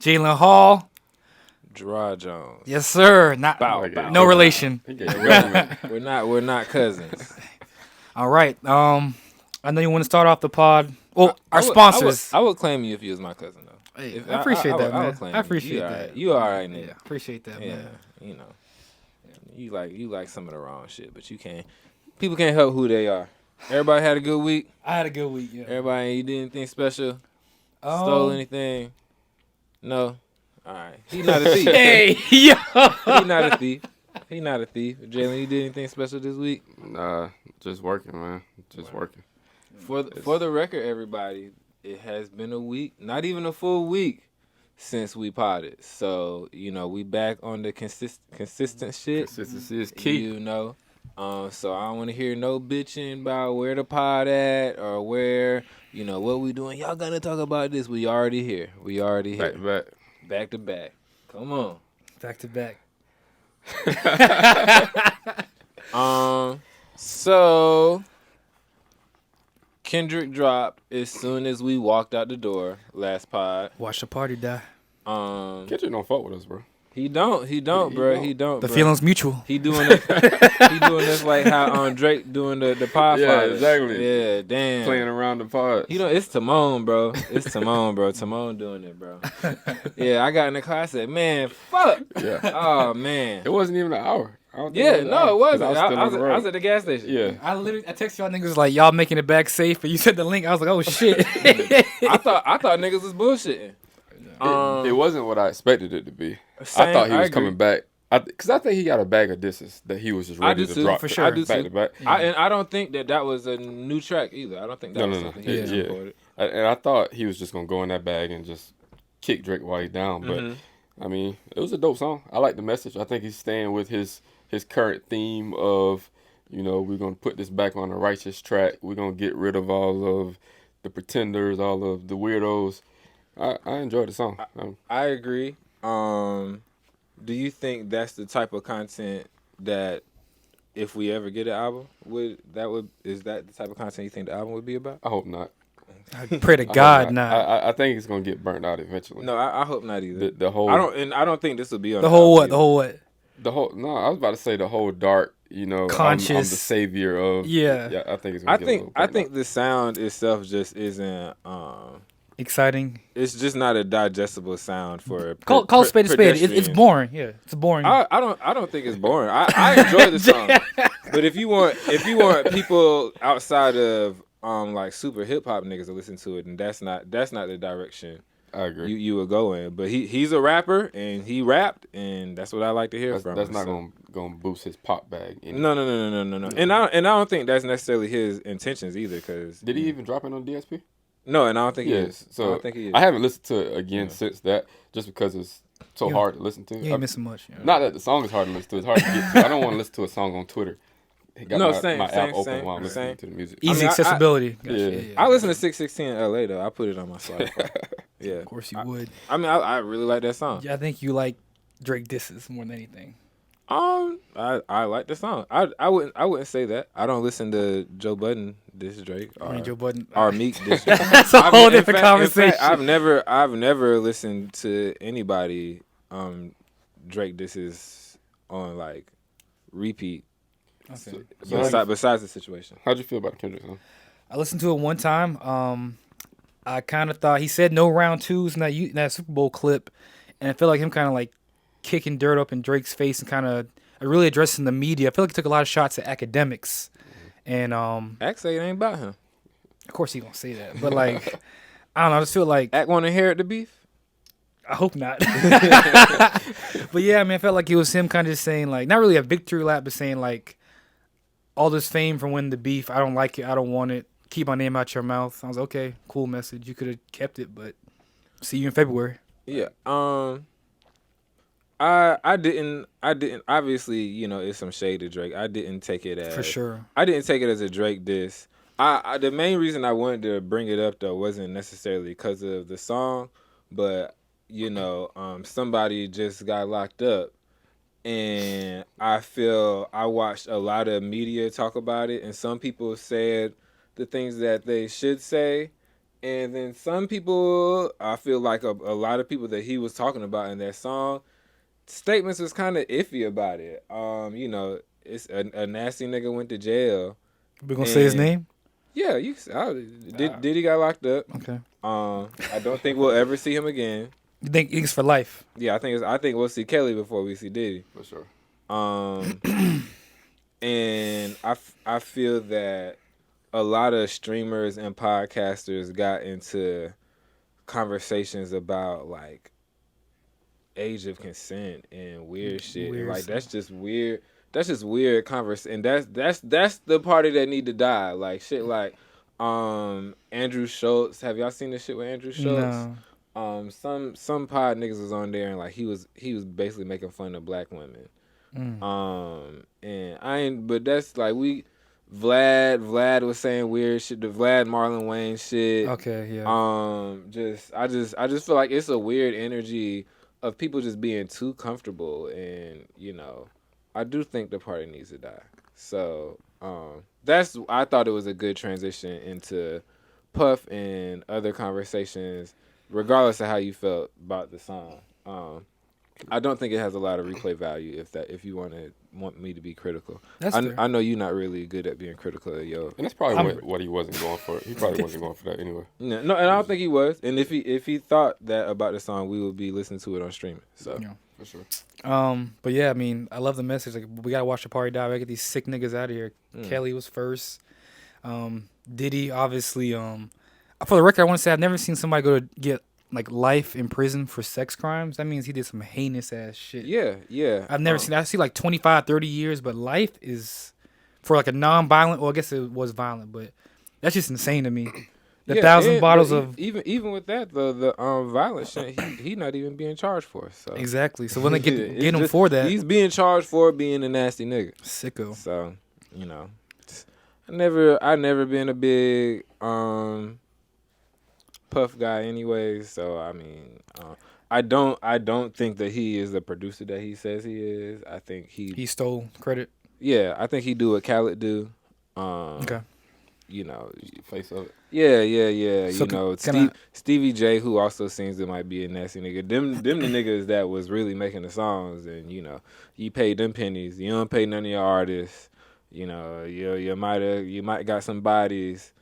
Jalen Hall. Gerard Jones. Yes, sir. Not no relation. We're not cousins. All right. I know you want to start off the pod. Well, our sponsors. I would claim you if you was my cousin though. Hey, I appreciate that, man. I appreciate that. You all right, nigga. Yeah, appreciate that, man. You know, you like some of the wrong shit, but you can't. People can't help who they are. Everybody had a good week. I had a good week. Yeah. Everybody, you did anything special? Stole anything? No. All right. He not a thief. Hey, yo. He not a thief. He not a thief. Jalen, you did anything special this week? Nah, just working, man. Just working. For the record, everybody, it has been a week, not even a full week, since we potted. So, we back on the consistent shit. Consistency is key. So I don't want to hear no bitching about where the pod at or where, what we doing. Y'all got to talk about this. We already here. Back to back. Back to back. Come on. Back to back. So Kendrick dropped as soon as we walked out the door last pod. Watch the party die. Kendrick don't fuck with us, bro. He don't, bro. He don't. The feeling's mutual. He doing this like how Drake doing the pod. Yeah, exactly. Yeah, damn. Playing around the pod. It's Timon, bro. Timon doing it, bro. Yeah, I got in the car. I said, man, fuck. Yeah. Oh man. It wasn't even an hour. It wasn't. I was at the gas station. Yeah. I texted y'all niggas like y'all making it back safe, but you said the link. I was like, oh shit. I thought niggas was bullshitting. It wasn't what I expected it to be. Same, I thought he was coming back. Because I think he got a bag of disses that he was just ready to drop for sure. I do back to back. And I don't think that was a new track either. I don't think that was something he recorded. And I thought he was just going to go in that bag and just kick Drake while he's down. But, I mean, it was a dope song. I like the message. I think he's staying with his current theme of, we're going to put this back on a righteous track. We're going to get rid of all of the pretenders, all of the weirdos. I enjoyed the song. I agree. Do you think that's the type of content that if we ever get an album, is that the type of content you think the album would be about? I hope not. I pray to God not. I think it's gonna get burnt out eventually. No, I hope not either. The whole. I don't think this will be on the whole what? The whole what? The whole. No, I was about to say the whole dark. Conscious. I'm the savior of. Yeah. I think it's. Gonna get a little burnt out. The sound itself just isn't. Exciting. It's just not a digestible sound for call spade a spade. It's boring. Yeah, it's boring. I don't think it's boring. I enjoy the song, but if you want people outside of like super hip hop niggas to listen to it, and that's not the direction I agree. You would go in. But he's a rapper and he rapped, and that's what I like to hear from him. That's not gonna boost his pop bag. No. And I don't think that's necessarily his intentions either. Cause did he even drop it on DSP? No, and I don't think he is. So I don't think he is. I haven't listened to it again since that, just because it's so hard to listen to. You ain't missing much. Not that the song is hard to listen to. It's hard to get to. I don't want to listen to a song on Twitter. Same app open while I'm listening to the music. Easy accessibility. I listen to 616 in LA though. I put it on my Spotify. Yeah, of course you would. I mean, I really like that song. Yeah, I think you like Drake disses more than anything. I like the song. I wouldn't say that. I don't listen to Joe Budden diss Drake or Joe Budden or Meek diss Drake. That's a whole different conversation. I've never listened to anybody Drake disses on like repeat. Okay. Besides the situation. How'd you feel about Kendrick song? I listened to it one time. I kind of thought he said no round twos in that Super Bowl clip, and I feel like him kind of like kicking dirt up in Drake's face and kind of really addressing the media. I feel like he took a lot of shots at academics, and Act say it ain't about him. Of course he gonna say that, but like I don't know. I just feel like Act want to inherit the beef. I hope not. But yeah, I mean, I felt like it was him kind of just saying like not really a victory lap, but saying like all this fame from winning the beef. I don't like it. I don't want it. Keep my name out your mouth. I was like, okay, cool message. You could have kept it, but see you in February. Yeah. I didn't obviously, it's some shade to Drake. I didn't take it as for sure. I didn't take it as a Drake diss. The main reason I wanted to bring it up though wasn't necessarily because of the song, but somebody just got locked up, and I watched a lot of media talk about it, and some people said the things that they should say, And then some people, I feel like a lot of people that he was talking about in that song, statements was kind of iffy about it. You know, it's a nasty nigga went to jail. We're gonna say his And- name. Yeah, Diddy got locked up. Okay. I don't think we'll ever see him again. You think it's for life? Yeah, I think we'll see Kelly before we see Diddy. For sure. And I feel that a lot of streamers and podcasters got into conversations about like age of consent and weird shit. Weird And, like stuff. that's just weird. That's just weird conversation. And that's the party that need to die. Like shit like Andrew Schultz. Have y'all seen this shit with Andrew Schultz? No. Some pod niggas was on there and like he was basically making fun of black women. And I ain't, but that's like Vlad was saying weird shit, the Vlad Marlon Wayne shit. Okay. Yeah. I just feel like it's a weird energy of people just being too comfortable, and you know, I do think the party needs to die. So I thought it was a good transition into Puff and other conversations, regardless of how you felt about the song. I don't think it has a lot of replay value if you want me to be critical. That's fair. I know you're not really good at being critical of yo. And that's probably what he wasn't going for. He probably wasn't going for that anyway. No, and I don't think he was. And if he thought that about the song, we would be listening to it on streaming. So Yeah. For sure. But yeah, I mean, I love the message. Like, we gotta watch the party die. We gotta get these sick niggas out of here. Kelly was first. Diddy, obviously. For the record, I want to say I've never seen somebody go to get like life in prison for sex crimes. That means he did some heinous ass shit. yeah. I've never seen that. I see like 25, 30 years, but life is for like a non-violent. Well, I guess it was violent, but that's just insane to me. The 1,000 bottles of even with that the violent shit he not even being charged for. So exactly. So when they get him just- for that, he's being charged for being a nasty nigga. sicko. So you know, I never been a big Puff guy anyway. So I mean, I don't think that he is the producer that he says he is. I think He stole credit. yeah, I think he do what Khaled do. Okay. You know, The face of it. yeah. So you know, can Stevie J, who also seems to might be a nasty nigga. Them the niggas that was really making the songs, and you know, you paid them pennies. You don't pay none of your artists. You know, you might got some bodies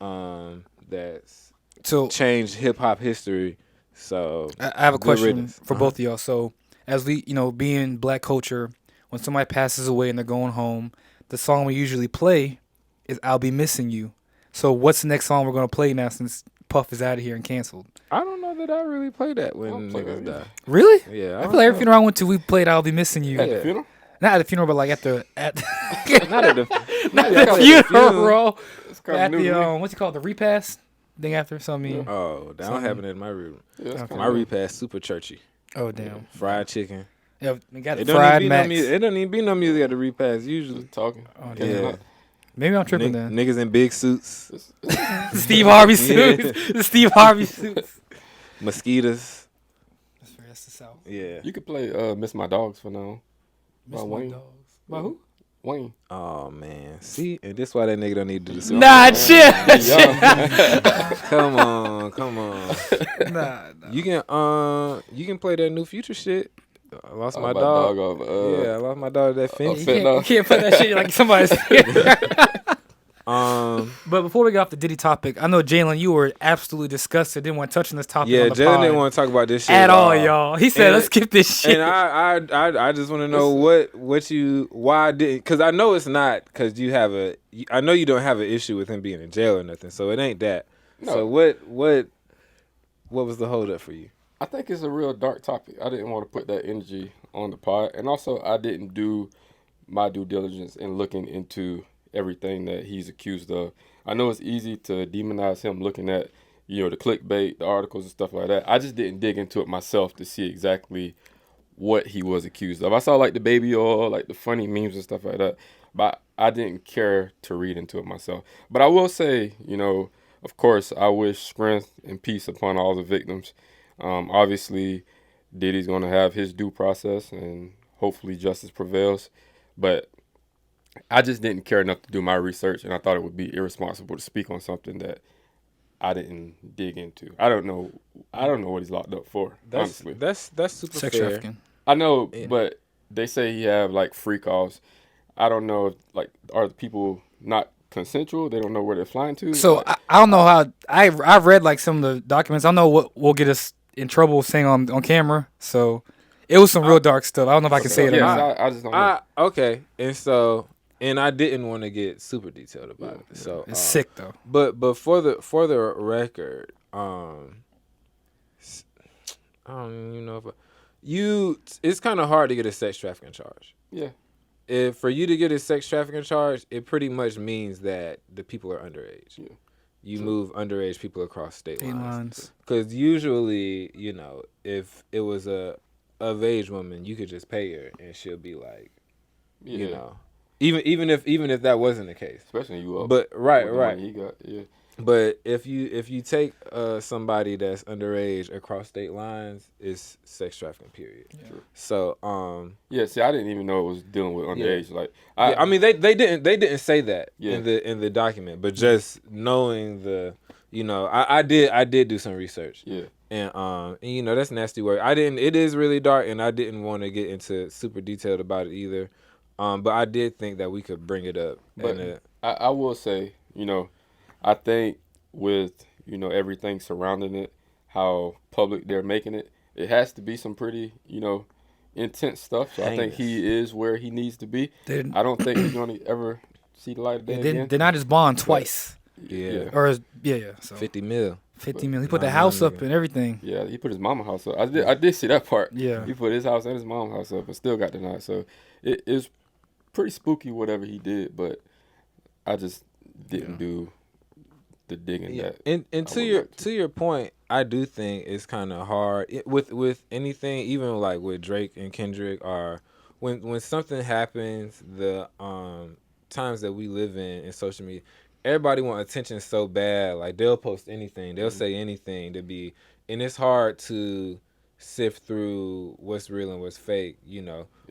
that's So changed hip hop history. So I have a good question riddance. for both of y'all. So, as we, being black culture, when somebody passes away and they're going home, the song we usually play is "I'll Be Missing You." So, what's the next song we're gonna play now since Puff is out of here and canceled? I don't know that I really play that when don't play niggas that die. Really? Yeah, I feel like every funeral I went to, we played "I'll Be Missing You." At Yeah. the funeral? Not at the funeral, but like at not at the not at the the funeral. It's kind At of new to me. the what's it called? The repast thing after something. Oh, that don't happen in my room. Yeah, it's Okay. My repast super churchy. Oh damn. Fried chicken. Yeah, we got It fried don't even be Max. no music. It don't even be no music at the repast usually. Just talking. Oh, Catching Yeah. up. Maybe I'm tripping then. Niggas in big suits, Steve Harvey suits. The Steve Harvey suits. mosquitoes. That's the South. Yeah. You could play Miss My Dogs for now. Miss By my Wayne. dogs. By who? Wayne. Oh man. See, and this why that nigga don't need to do the song. Nah, chill. Yeah. Come on. Nah. You can play that new Future shit. I lost my My dog. of, Yeah, I lost my dog to that You fence. can't put that shit like somebody's. Um, But before we get off the Diddy topic, I know Jalen, you were absolutely disgusted. Didn't want to touch on this topic. yeah, on the Jalen pod didn't want to talk about this shit at all, y'all. He said, And- "Let's skip this shit." And I just want to know why didn't, because I know it's not because I know you don't have an issue with him being in jail or nothing, so it ain't that. No. So what was the hold up for you? I think it's a real dark topic. I didn't want to put that energy on the pod. And also, I didn't do my due diligence in looking into everything that he's accused of. I know it's easy to demonize him looking at, the clickbait, the articles and stuff like that. I just didn't dig into it myself to see exactly what he was accused of. I saw like the baby oil, like the funny memes and stuff like that, but I didn't care to read into it myself. But I will say, of course, I wish strength and peace upon all the victims. Obviously, Diddy's going to have his due process and hopefully justice prevails. But I just didn't care enough to do my research, and I thought it would be irresponsible to speak on something that I didn't dig into. I don't know what he's locked up for. Honestly, That's super Sex fair. trafficking. I know, Yeah. but they say he have like free calls. I don't know if like are the people not consensual? They don't know where they're flying to. So Like, I don't know how I've read like some of the documents. I don't know what will get us in trouble saying on camera. So it was some real dark stuff. I don't know if I can say it or yeah, not. so I just don't know. Okay, and I didn't want to get super detailed about it. So It's sick though. But for the record, I don't even know if it's kind of hard to get a sex trafficking charge. Yeah. If for you to get a sex trafficking charge, it pretty much means that the people are underage. Yeah. You move underage people across state lines. Lines. Because usually, if it was a of age woman, you could just pay her and she'll be like, even if that wasn't the case. Especially you up. But with the right. money he got, yeah. But if you take somebody that's underage across state lines, it's sex trafficking. Period. Yeah. So yeah. See, I didn't even know it was dealing with underage. Like, I mean they didn't say that Yeah. in the document, but just knowing I did do some research. Yeah. And that's nasty work. It is really dark, and I didn't want to get into super detailed about it either. But I did think that we could bring it up. But I will say, I think with, everything surrounding it, how public they're making it, it has to be some pretty, intense stuff. So I think he is where he needs to be. I don't think he's going to ever see the light of day again. Did not just bond twice. Yeah. Or so 50 mil. 50 million. He put the house up and everything. Yeah, he put his mama house up. I did see that part. Yeah. He put his house and his mama house up and still got denied. So it is pretty spooky whatever he did, but I just didn't do the digging that. And to your point, I do think it's kind of hard with anything, even like with Drake and Kendrick, or when something happens, the times that we live in social media, everybody want attention so bad. Like they'll post anything, they'll say anything to be, and it's hard to sift through what's real and what's fake.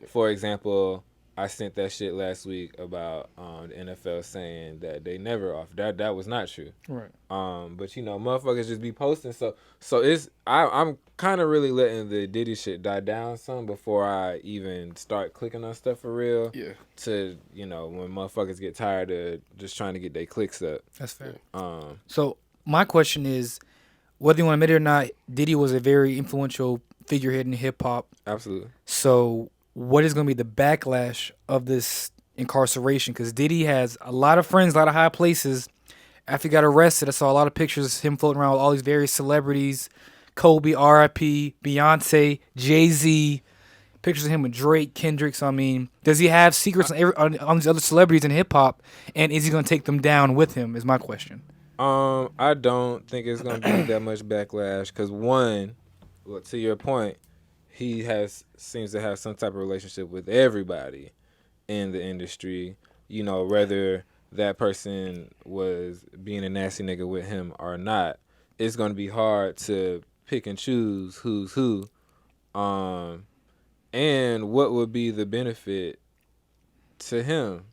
For example, I sent that shit last week about the NFL saying that they never off. That was not true. Right. But motherfuckers just be posting. So I'm kind of really letting the Diddy shit die down some before I even start clicking on stuff for real. Yeah. To when motherfuckers get tired of just trying to get their clicks up. That's fair. So my question is, whether you want to admit it or not, Diddy was a very influential figurehead in hip hop. Absolutely. So what is going to be the backlash of this incarceration? Because Diddy has a lot of friends, a lot of high places. After he got arrested, I saw a lot of pictures of him floating around with all these various celebrities. Kobe, R.I.P., Beyonce, Jay-Z. Pictures of him with Drake, Kendrick. So, I mean, does he have secrets on these other celebrities in hip-hop? And is he going to take them down with him is my question. I don't think it's going to be that much backlash. Because one, to your point, he seems to have some type of relationship with everybody in the industry, whether that person was being a nasty nigga with him or not. It's going to be hard to pick and choose who's who, and what would be the benefit to him,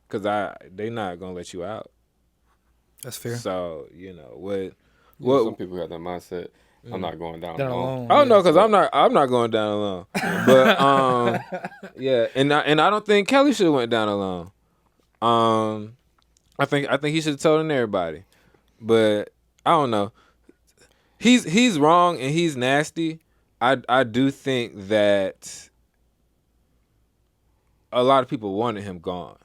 because they not going to let you out. That's fair. So, what some people got that mindset. I'm not going down alone. Oh no, because I'm not going down alone. But yeah, and I don't think Kelly should have went down alone. I think he should have told on everybody. But I don't know. He's wrong and he's nasty. I do think that a lot of people wanted him gone,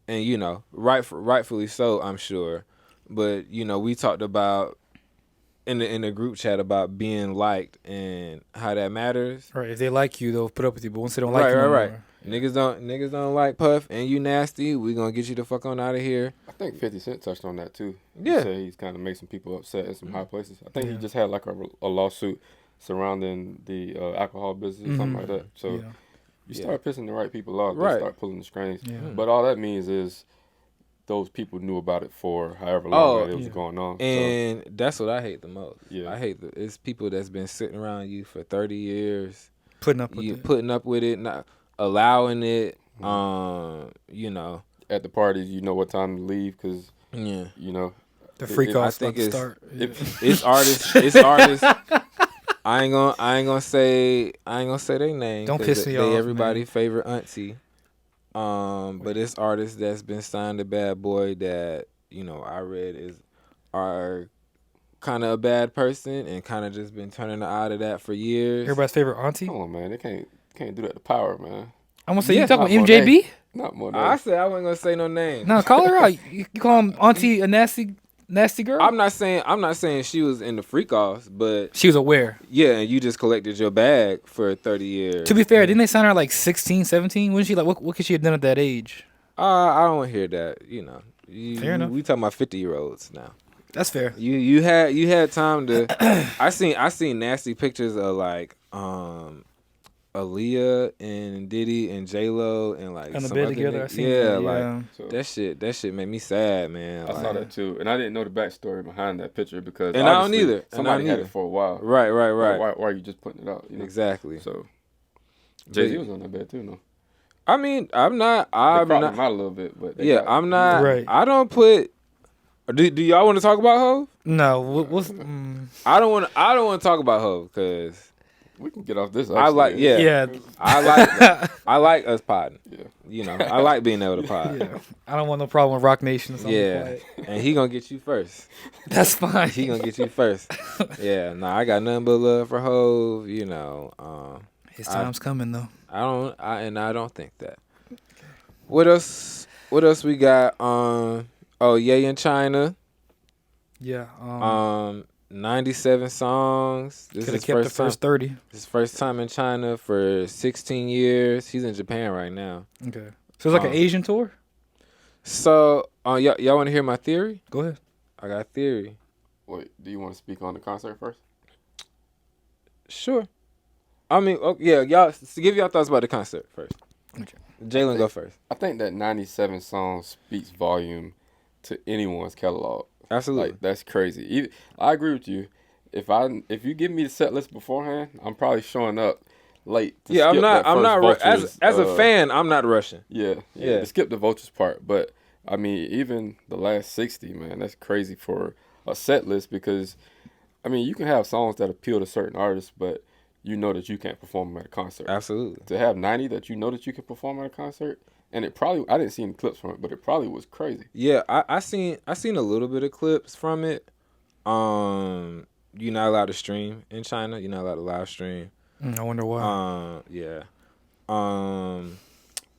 and rightfully so, I'm sure. But we talked about in the group chat about being liked and how that matters. Right. If they like you, they'll put up with you. But once they don't like you, right. Niggas don't like Puff, and you nasty. We gonna get you the fuck on out of here. I think 50 Cent touched on that too. Yeah. He said he's kind of made some people upset in some high places. I think he just had like a lawsuit surrounding the alcohol business or something like that. So you start pissing the right people off, they start pulling the strings. Yeah. But all that means is those people knew about it for however long it was going on. And that's what I hate the most. Yeah. I hate it's people that's been sitting around you for 30 years. Putting up with it, not allowing it, At the parties, you know what time to leave because, The freak If- I off's think about to it's start. it's artists. It's artists. I ain't gonna say their name. Don't 'cause piss me they off, everybody man. favorite auntie. But it's artists that's been signed to Bad Boy that I read are kind of a bad person and kind of just been turning the eye to that for years. Everybody's favorite auntie. Come on, man. They can't do that to Power, man. I'm gonna say Yeah, you talking about not Monet. MJB? Not more I than said I wasn't gonna say no name. No, call her out. You call him auntie a nasty girl? I'm not saying she was in the freak offs, but She was aware. yeah, and you just collected your bag for 30 years. To be fair, didn't they sign her like 16, 17? Wasn't she like, what could she have done at that age? I don't want to hear that. Fair enough. We talking about 50-year-olds now. That's fair. You had time to. I seen nasty pictures of like Aaliyah and Diddy and J-Lo and like On the some bed other together. I niggas. seen Yeah, that, like so. that shit made me sad, man. I saw that too, and I didn't know the backstory behind that picture because And I don't obviously either. Somebody had it for a while. Right. Why are you just putting it out? Exactly. So Jay-Z was on that bed too, no? I mean, I'm not. They I'm cropped not. him out a little bit, but they Yeah, got- I'm not. Right. I don't put. Do y'all want to talk about Hov? No, what's I don't want to talk about Hov because We can get off this. I like. actually. Yeah. yeah. I like us podding. Yeah. I like being able to pod. Yeah. I don't want no problem with Rock Nation. So Yeah, and he gonna get you first. That's fine. He gonna get you first. Yeah, I got nothing but love for Hov. His time's coming though. I don't think that. What else? What else we got? Ye in China. Yeah. 97 songs. This Could is have kept the first 30. His first time in China for 16 years. He's in Japan right now. Okay. So it's like an Asian tour? So, y'all want to hear my theory? Go ahead. I got a theory. Wait, do you want to speak on the concert first? Sure. I mean, y'all give y'all thoughts about the concert first. Okay. Jalen, go first. I think that 97 songs speaks volume to anyone's catalog. Absolutely. Like that's crazy. I agree with you. If you give me the set list beforehand, I'm probably showing up late. To Yeah, skip I'm not Vultures, as a fan, I'm not rushing. Yeah, to skip the Vultures part. But I mean, even the last 60, man, that's crazy for a set list because I mean, you can have songs that appeal to certain artists, but you know that you can't perform them at a concert. Absolutely. To have 90 that you know that you can perform at a concert, and I didn't see any clips from it, but it probably was crazy. Yeah, I seen a little bit of clips from it. You're not allowed to stream in China. You're not allowed to live stream. I wonder why. Yeah.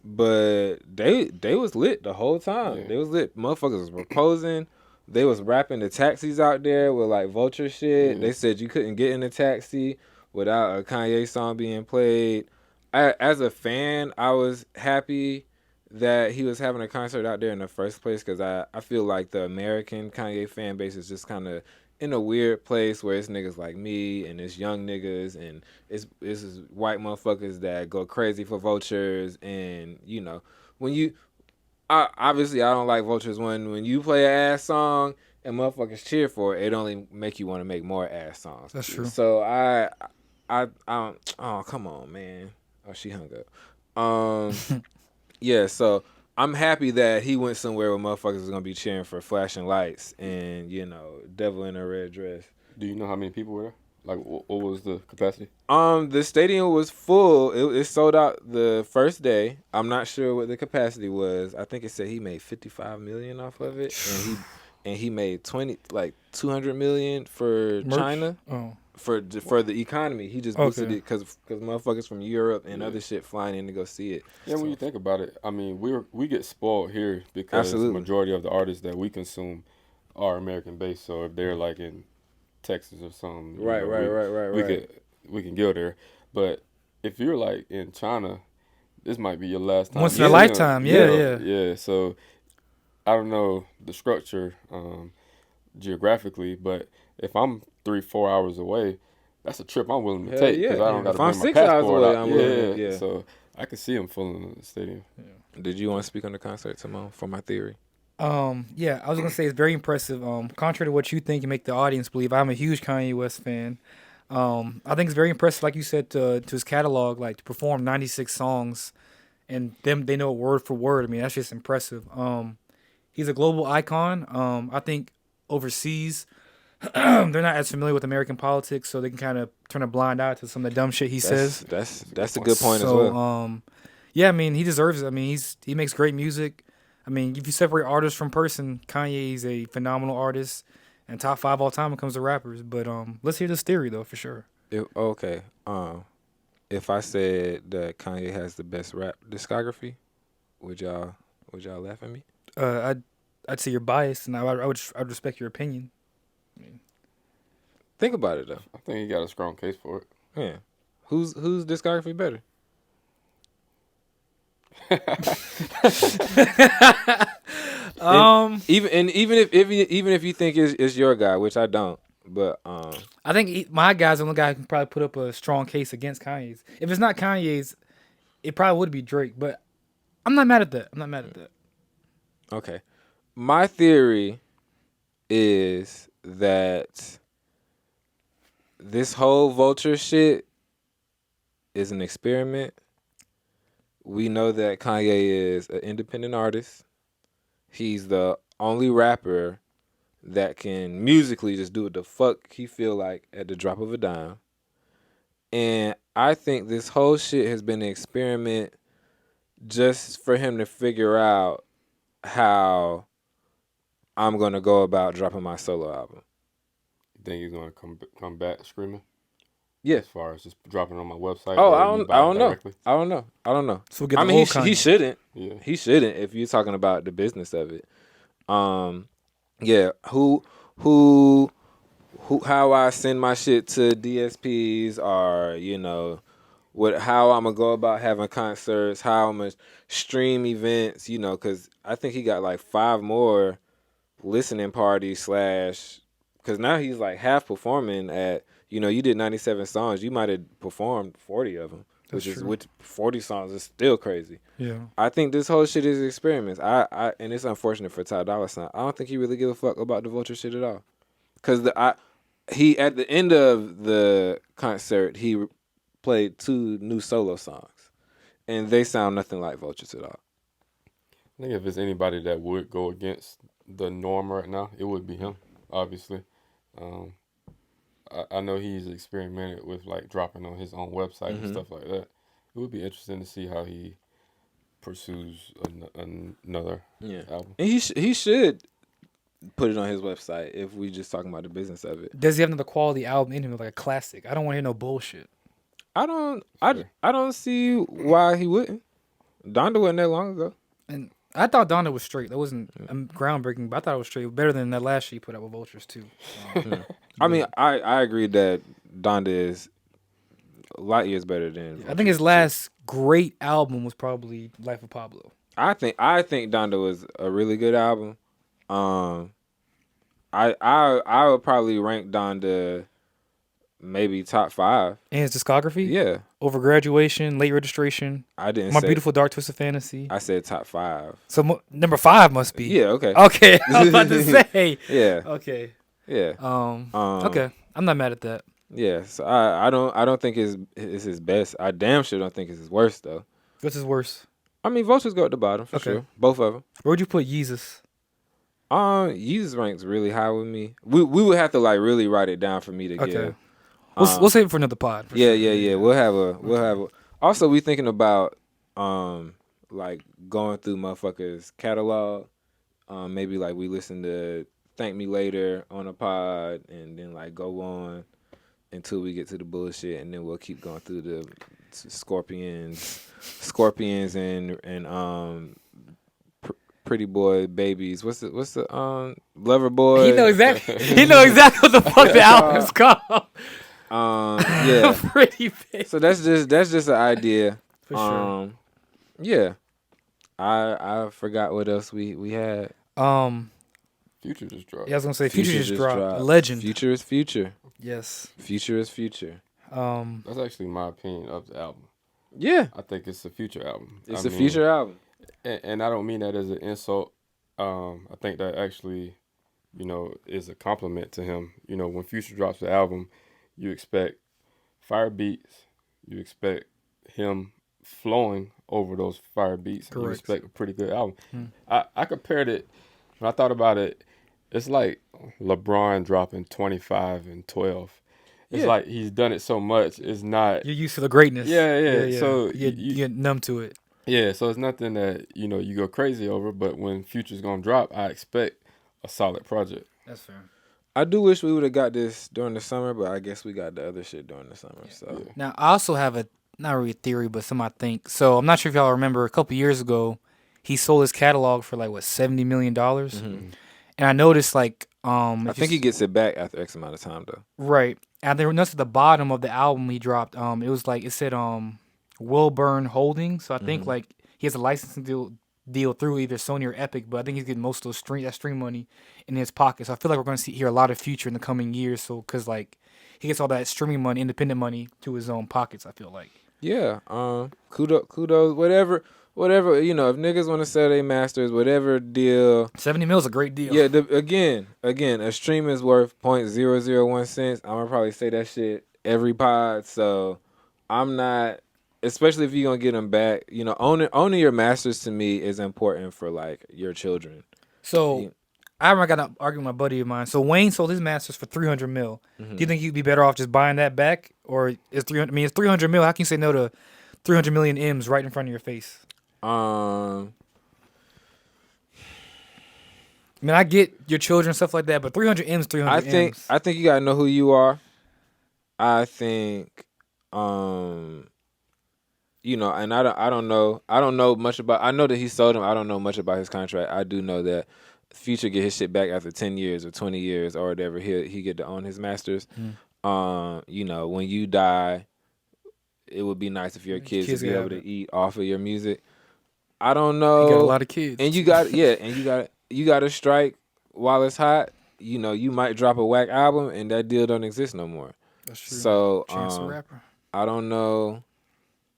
But they was lit the whole time. Yeah. They was lit. Motherfuckers was proposing. They was rapping the taxis out there with like vulture shit. Yeah. They said you couldn't get in a taxi without a Kanye song being played. As a fan, I was happy that he was having a concert out there in the first place because I feel like the American Kanye fan base is just kind of in a weird place where it's niggas like me and it's young niggas and it's white motherfuckers that go crazy for vultures and when you obviously I don't like vultures when you play an ass song and motherfuckers cheer for it only make you want to make more ass songs. That's true. So I don't, oh come on man, oh she hung up. Yeah, so I'm happy that he went somewhere where motherfuckers is gonna be cheering for flashing lights and devil in a red dress. Do you know how many people were there? Like, what was the capacity? The stadium was full. It sold out the first day. I'm not sure what the capacity was. I think it said he made $55 million off of it, and he made 200 million for Merch? China. Oh. For the economy, he just boosted it because motherfuckers from Europe and other shit flying in to go see it. Yeah, when you think about it, I mean, we get spoiled here because the majority of the artists that we consume are American based. So if they're like in Texas or something, Right. we can go there. But if you're like in China, this might be your last time. Once in a lifetime, yeah. So I don't know the structure geographically, but if I'm 3-4 hours away, that's a trip I'm willing to take because I don't got to bring my 6 hours passport away, out. I'm willing. Yeah. So I can see him filling the stadium. Yeah. Did you want to speak on the concert, Simone, for my theory? Yeah, I was gonna say it's very impressive. Contrary to what you think, you make the audience believe. I'm a huge Kanye West fan. I think it's very impressive, like you said, to his catalog, like to perform 96 songs, and they know it word for word. I mean, that's just impressive. He's a global icon. I think overseas, they're not as familiar with American politics, so they can kind of turn a blind eye to some of the dumb shit he says. That's a good point as So, well. yeah, I mean, he deserves it. I mean, he makes great music. I mean, if you separate artist from person, Kanye's a phenomenal artist and top 5 all time when it comes to rappers. But let's hear this theory though, for sure. Okay. If I said that Kanye has the best rap discography, would y'all laugh at me? I'd say you're biased, and I'd respect your opinion. Think about it though. I think he got a strong case for it. Yeah. Whose discography better? Even if you think it's your guy, which I don't, but I think my guy's the only guy who can probably put up a strong case against Kanye's. If it's not Kanye's, it probably would be Drake. But I'm not mad at that. Okay. My theory is that this whole vulture shit is an experiment. We know that Kanye is an independent artist. He's the only rapper that can musically just do what the fuck he feel like at the drop of a dime. And I think this whole shit has been an experiment just for him to figure out how I'm going to go about dropping my solo album. You think he's gonna come back screaming? Yeah. As far as just dropping on my website. Oh, or I you don't buy it know. directly? I don't know. So we'll get I the mean, whole he Kanye. shouldn't. Yeah. He shouldn't if you're talking about the business of it. Yeah. Who how I send my shit to DSPs, or how I'm gonna go about having concerts, how I'm gonna stream events, because I think he got like 5 more listening parties because now he's like half performing at, you did 97 songs, you might have performed 40 of them, which 40 songs is still crazy. Yeah. I think this whole shit is experiments. And it's unfortunate for Ty Dolla $ign. I don't think he really give a fuck about the vulture shit at all. Cause he at the end of the concert he played 2 new solo songs, and they sound nothing like vultures at all. I think if it's anybody that would go against the norm right now, it would be him, obviously. I know he's experimented with like dropping on his own website and stuff like that. It would be interesting to see how he pursues another album. And he should put it on his website if we just talking about the business of it. Does he have another quality album in him, like a classic? I don't want to hear no bullshit. I don't see why he wouldn't. Donda wasn't that long ago. And I thought Donda was straight. That wasn't groundbreaking, but I thought it was straight. Better than that last shit he put out with Vultures too. I mean, I agree that Donda is light years better than. I think his last great album was probably Life of Pablo. I think Donda was a really good album. I would probably rank Donda maybe top 5. And his discography? Yeah. Over Graduation, Late Registration. I didn't My say Beautiful Dark Twisted Fantasy. I said top 5. So number 5 must be. Yeah, okay. Okay. I was about to say. Yeah. Okay. Yeah. Okay. I'm not mad at that. Yeah. So I don't think it's his best. I damn sure don't think it's his worst though. What's his worst? I mean, Vultures go at the bottom for sure. Both of them. Where would you put Yeezus? Yeezus ranks really high with me. We would have to like really write it down for me to give. We'll save it for another pod. Yeah. We'll have a. Also, we thinking about like going through motherfuckers' catalog. Maybe like we listen to Thank Me Later on a pod, and then like go on until we get to the bullshit, and then we'll keep going through the Scorpions, and Pretty Boy Babies. What's the Lover Boy? He know exactly what the fuck the album's called. Yeah. Pretty Baby. So that's just an idea. For sure. Yeah. I forgot what else we had. Future just dropped. Yeah, I was gonna say Future just dropped. dropped. A legend. Future is future. Yes. Future is future. That's actually my opinion of the album. Yeah. I think it's a Future album. It's a future album. And I don't mean that as an insult. I think that actually, is a compliment to him. When Future drops the album, you expect fire beats. You expect him flowing over those fire beats. Correct. You expect a pretty good album. I compared it, when I thought about it, it's like LeBron dropping 25 and 12. It's Yeah. like he's done it so much. It's not. You're used to the greatness. Yeah. So you get numb to it. yeah. So it's nothing that you go crazy over. But when Future's gonna drop, I expect a solid project. That's fair. I do wish we would have got this during the summer, but I guess we got the other shit during the summer. So Yeah. Now I also have a not really a theory, but some I think. So I'm not sure if y'all remember a couple years ago, he sold his catalog for like what $70 million, Mhm. and I noticed like I think he gets it back after X amount of time though. right. And there notice at the bottom of the album he dropped, it was like it said Wilburn Holdings. So I think Mhm. like he has a licensing deal through either Sony or Epic, but I think he's getting most of those stream money in his pocket. So I feel like we're going to hear a lot of Future in the coming years. So because like he gets all that streaming money, independent money to his own pockets. I feel like. Yeah. Kudos. Whatever. If niggas want to sell their masters, whatever deal. 70 mil is a great deal. Yeah. Again, a stream is worth 0.001 cents. I'm gonna probably say that shit every pod. So I'm not. Especially if you're gonna get them back, owning your masters to me is important for like your children. So Yeah. I remember I got an argument with my buddy of mine. So Wayne sold his masters for 300 mil. Mhm. Do you think he'd be better off just buying that back, or is 300? I mean, it's 300 mil. How can you say no to 300 million M's right in front of your face? Um, I mean, I get your children and stuff like that, but 300 M's, 300 M's. I think you gotta know who you are. I think, and I don't know much about. I know that he sold him. I don't know much about his contract. I do know that Future get his shit back after 10 years or 20 years or whatever. He get to own his masters. When you die, it would be nice if your kids would be able to eat off of your music. I don't know. You got a lot of kids, and you got you got to strike while it's hot. You might drop a whack album and that deal don't exist no more. That's true. So Chance the Rapper. I don't know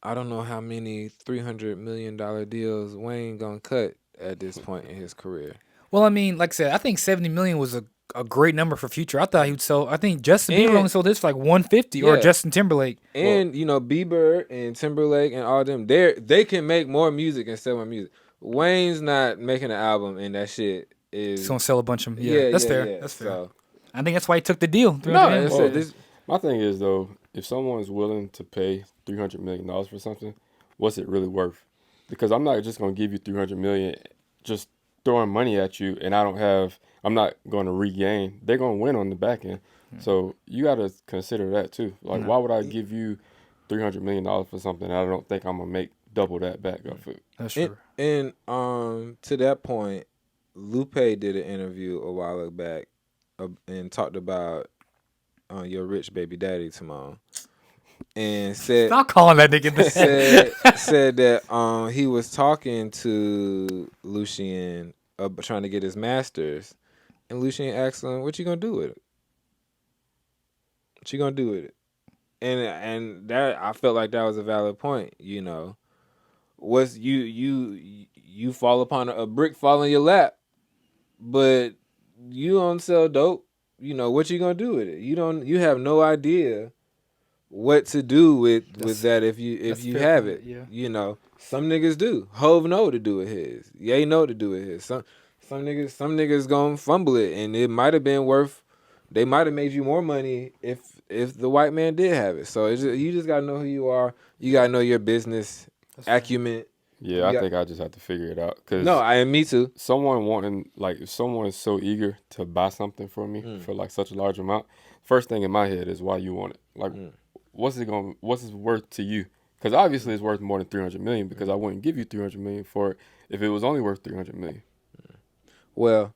how many $300 million deals Wayne gonna cut at this point in his career. Well, I mean, like I said, I think 70 million was a great number for Future. I thought he would sell. I think Justin Bieber only sold this for like 150, or Justin Timberlake. And Bieber and Timberlake and all them, they can make more music and sell more music. Wayne's not making an album, and that shit is He's gonna sell a bunch of them. Yeah, that's fair. Yeah. That's fair. So, I think that's why he took the deal. My thing is though, if someone's willing to pay $300 million for something, what's it really worth? Because I'm not just gonna give you $300 million, just throwing money at you, and I'm not going to regain. They're going to win on the back end. So you got to consider that too. Like, why would I give you $300 million for something I don't think I'm going to make double that back off it? That's true. And to that point, Lupe did an interview a while back and talked about your rich baby daddy, Timon. And said, stop calling that nigga that. said that he was talking to Lucien trying to get his masters, and Lucien asked him, "What you gonna do with it? What you gonna do with it?" And that, I felt like that was a valid point. Was you fall upon a brick fall in your lap, but you don't sell dope. What you gonna do with it? You have no idea what to do with that if you have it. Yeah. Some niggas do. Hove know what to do with his. Ye know what to do with his. Some niggas gonna fumble it, and it might have been worth. They might have made you more money if the white man did have it. So you just gotta know who you are. You gotta know your business acumen. Yeah, I think I just have to figure it out. Me too. If someone is so eager to buy something from me for like such a large amount, first thing in my head is why you want it. Like, what's it worth to you? Because obviously it's worth more than $300 million. Because I wouldn't give you $300 million for it if it was only worth $300 million. Well,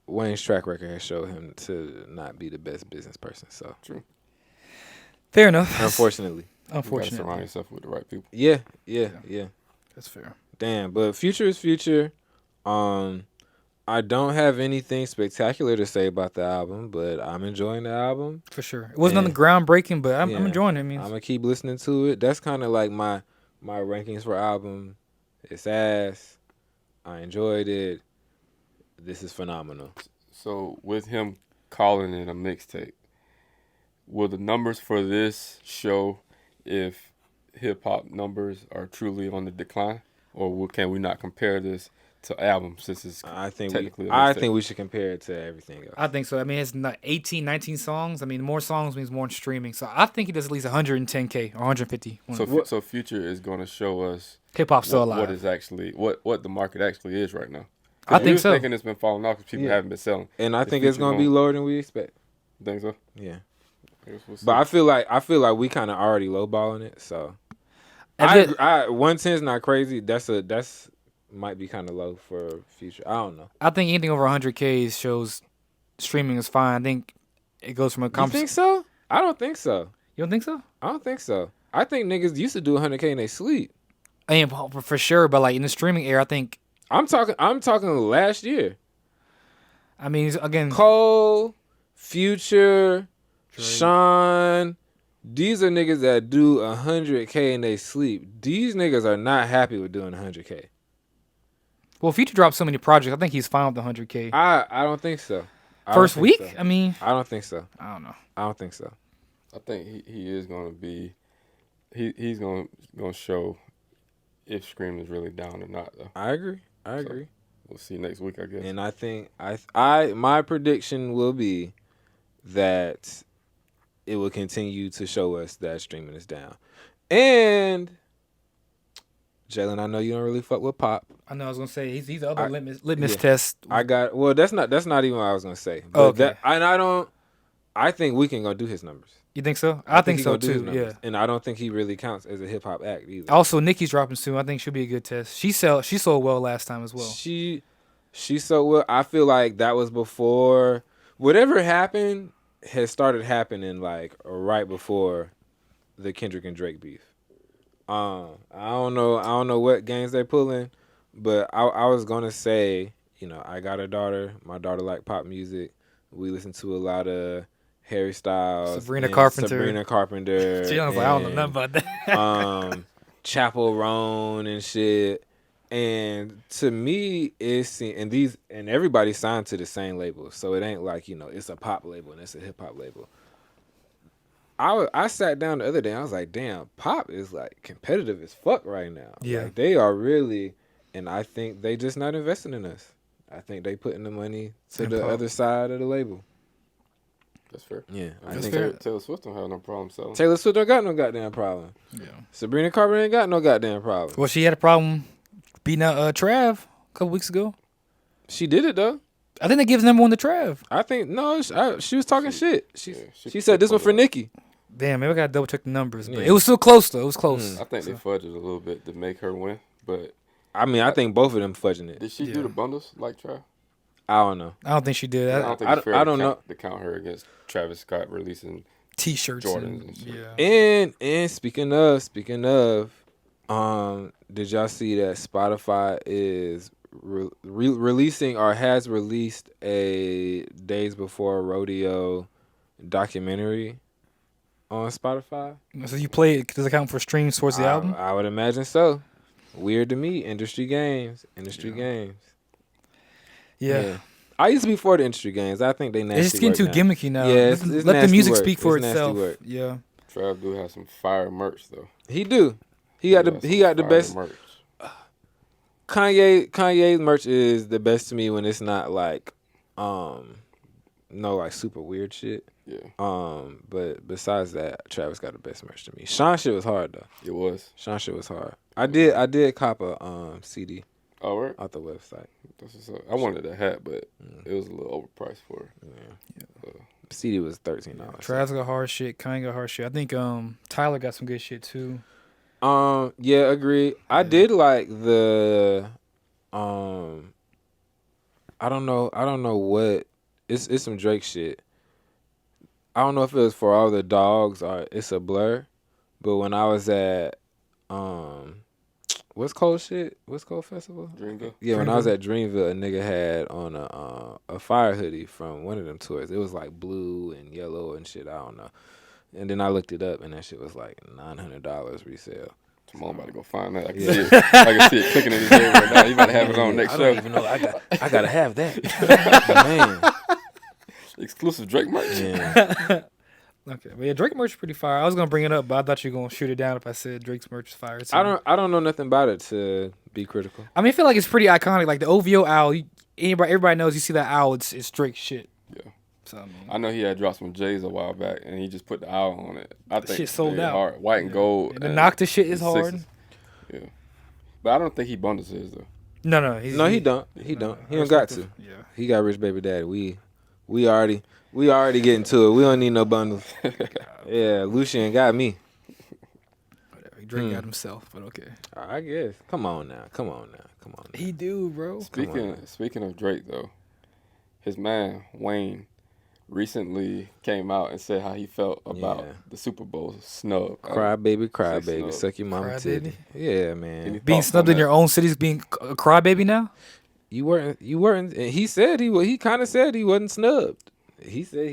Wayne's track record has showed him to not be the best business person. So true. Fair enough. Unfortunately. You gotta surround yourself with the right people. Yeah. That's fair. Damn, but Future is Future. I don't have anything spectacular to say about the album, but I'm enjoying the album. For sure. It wasn't nothing groundbreaking, but I'm enjoying it. I'm going to keep listening to it. That's kind of like my rankings for album. It's ass. I enjoyed it. This is phenomenal. So with him calling it a mixtape, will the numbers for this show if hip-hop numbers are truly on the decline? Or can we not compare this to album since it's I think technically. I think we should compare it to everything else. I think so. I mean, it's not 18, 19 songs. I mean, more songs means more streaming. So I think he does at least 110K or 150. So Future is going to show us Hip-hop's still alive. What is actually what the market actually is right now. I think so. Thinking it's been falling off because people haven't been selling. And I think it's going to be lower than we expect. You think so? Yeah. We'll But I feel like we kind of already lowballing it. So I 110 is not crazy. That's might be kind of low for Future. I don't know. I think anything over 100K shows streaming is fine. I think it goes from a You think so? I don't think so. You don't think so? I don't think so. I think niggas used to do 100K in their sleep. I mean, for sure. But like in the streaming era, I think. I'm talking last year. I mean, again, Cole, Future, Drake. Sean. These are niggas that do 100K in their sleep. These niggas are not happy with doing 100K. Well, Future dropped so many projects. I think he's fine with the 100K. I don't think so. First week? So. I mean, I don't think so. I don't know. I don't think so. I think he is going to be. He's going to show if Scream is really down or not, though. I agree. So, we'll see next week, I guess. And I think my prediction will be that it will continue to show us that streaming is down. And Jalen, I know you don't really fuck with pop. I know. I was gonna say he's the other litmus test. That's not even what I was gonna say. But okay. I think Weeknd gonna do his numbers. You think so? I think so too. Yeah. And I don't think he really counts as a hip hop act either. Also, Nicki's dropping soon. I think she'll be a good test. She sold well last time as well. She sold well. I feel like that was before whatever happened has started happening like right before the Kendrick and Drake beef. I don't know what games they pulling, but I was gonna say, I got a daughter. My daughter like pop music. We listen to a lot of Harry Styles, Sabrina Carpenter. She was like, I don't know nothing about that. Chappell Roan and shit. And to me, and everybody signed to the same label, so it ain't like it's a pop label and it's a hip hop label. I sat down the other day. I was like, damn, pop is like competitive as fuck right now. Yeah, like, they are really, and I think they just not investing in us. I think they putting the money to the other side of the label. That's fair. Yeah, I think Taylor Swift don't have no problem selling. Taylor Swift don't got no goddamn problem. Yeah. Sabrina Carpenter ain't got no goddamn problem. Well, she had a problem beating out Trav a couple weeks ago. She did it though. I think they gives number one to Trav. I think no. She was talking shit. She said this one for Nicki. Damn, maybe I gotta double check the numbers, but it was still close though. It was close. I think they fudged it a little bit to make her win, but I mean, I think both of them fudging it. Did she do the bundles like Trav? I don't know. I don't think she did. I don't think it's fair to count her against Travis Scott releasing T-shirts, Jordans and shit. Yeah. And speaking of, did y'all see that Spotify is releasing or has released a Days Before Rodeo documentary on Spotify? So you play it? Does it count for streams towards the album? I would imagine so. Weird to me. Industry games. Yeah. I used to be for the industry games. I think they nasty. It's just getting too gimmicky now. Yeah, let the music speak for itself. Yeah. Trav do have some fire merch though. He do. He got the best merch. Kanye's merch is the best to me when it's not like like super weird shit. Yeah. But besides that, Travis got the best merch to me. Sean shit was hard though. It was. Sean shit was hard. I did cop a CD. Oh, right? Off the website. I wanted a hat, but it was a little overpriced for it. Yeah. CD was $13. Travis got hard shit. Kanye got hard shit. I think Tyler got some good shit too. Yeah, agreed. I did like the I don't know what it's some Drake shit. I don't know if it was For All the Dogs or It's a Blur, but when I was at what's Cole festival? Dreamville. Yeah, when I was at Dreamville, a nigga had on a fire hoodie from one of them tours. It was like blue and yellow and shit. I don't know. And then I looked it up, and that shit was like $900 resale. Tomorrow I'm about to go find that. I can see it clicking in his head right now. You about to have it on next show. I don't even know. I gotta have that. Man. Exclusive Drake merch. Yeah. Okay, but yeah, Drake merch is pretty fire. I was gonna bring it up, but I thought you were gonna shoot it down if I said Drake's merch is fire. Too. I don't know nothing about it to be critical. I mean, I feel like it's pretty iconic. Like the OVO owl, everybody knows. You see that owl, it's Drake shit. Yeah. So I mean, I know he had dropped some J's a while back, and he just put the owl on it. I think shit sold out. hard. White and gold. And the Nocta shit is hard. Sixes. Yeah, but I don't think he bundles his though. No, he don't. He don't got to. Yeah, he got rich baby daddy. We already getting to it. We don't need no bundles. Yeah, Lucian got me. Whatever. Drake got himself, but okay. I guess. Come on now. He do, bro. Speaking of Drake though, his man Wayne recently came out and said how he felt about the Super Bowl snub. Cry baby, suck your mama titty. Yeah, man. Being snubbed in your own city's being a crybaby now. You weren't. And he said he kind of said he wasn't snubbed. He said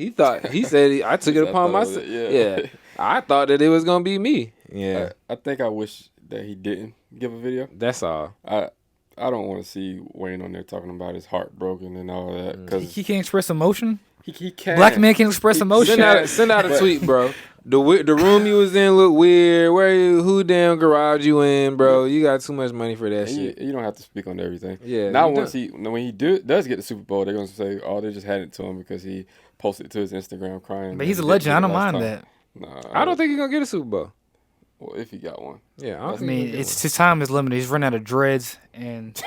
I took it upon myself. Yeah. I thought that it was gonna be me. Yeah. I think I wish that he didn't give a video. That's all. I don't want to see Wayne on there talking about his heart broken and all that because he can't express emotion. He can. Black man can express emotion. Send out a tweet, bro. The room you was in look weird. Who damn garage you in, bro? You got too much money for that shit. You don't have to speak on everything. Yeah. Now when he does get the Super Bowl, they're gonna say, "Oh, they just handed it to him because he posted it to his Instagram crying." But he's a legend. I don't mind that. Nah, I don't think he's gonna get a Super Bowl. Well, if he got one. Yeah, I mean, his time is limited. He's run out of dreads and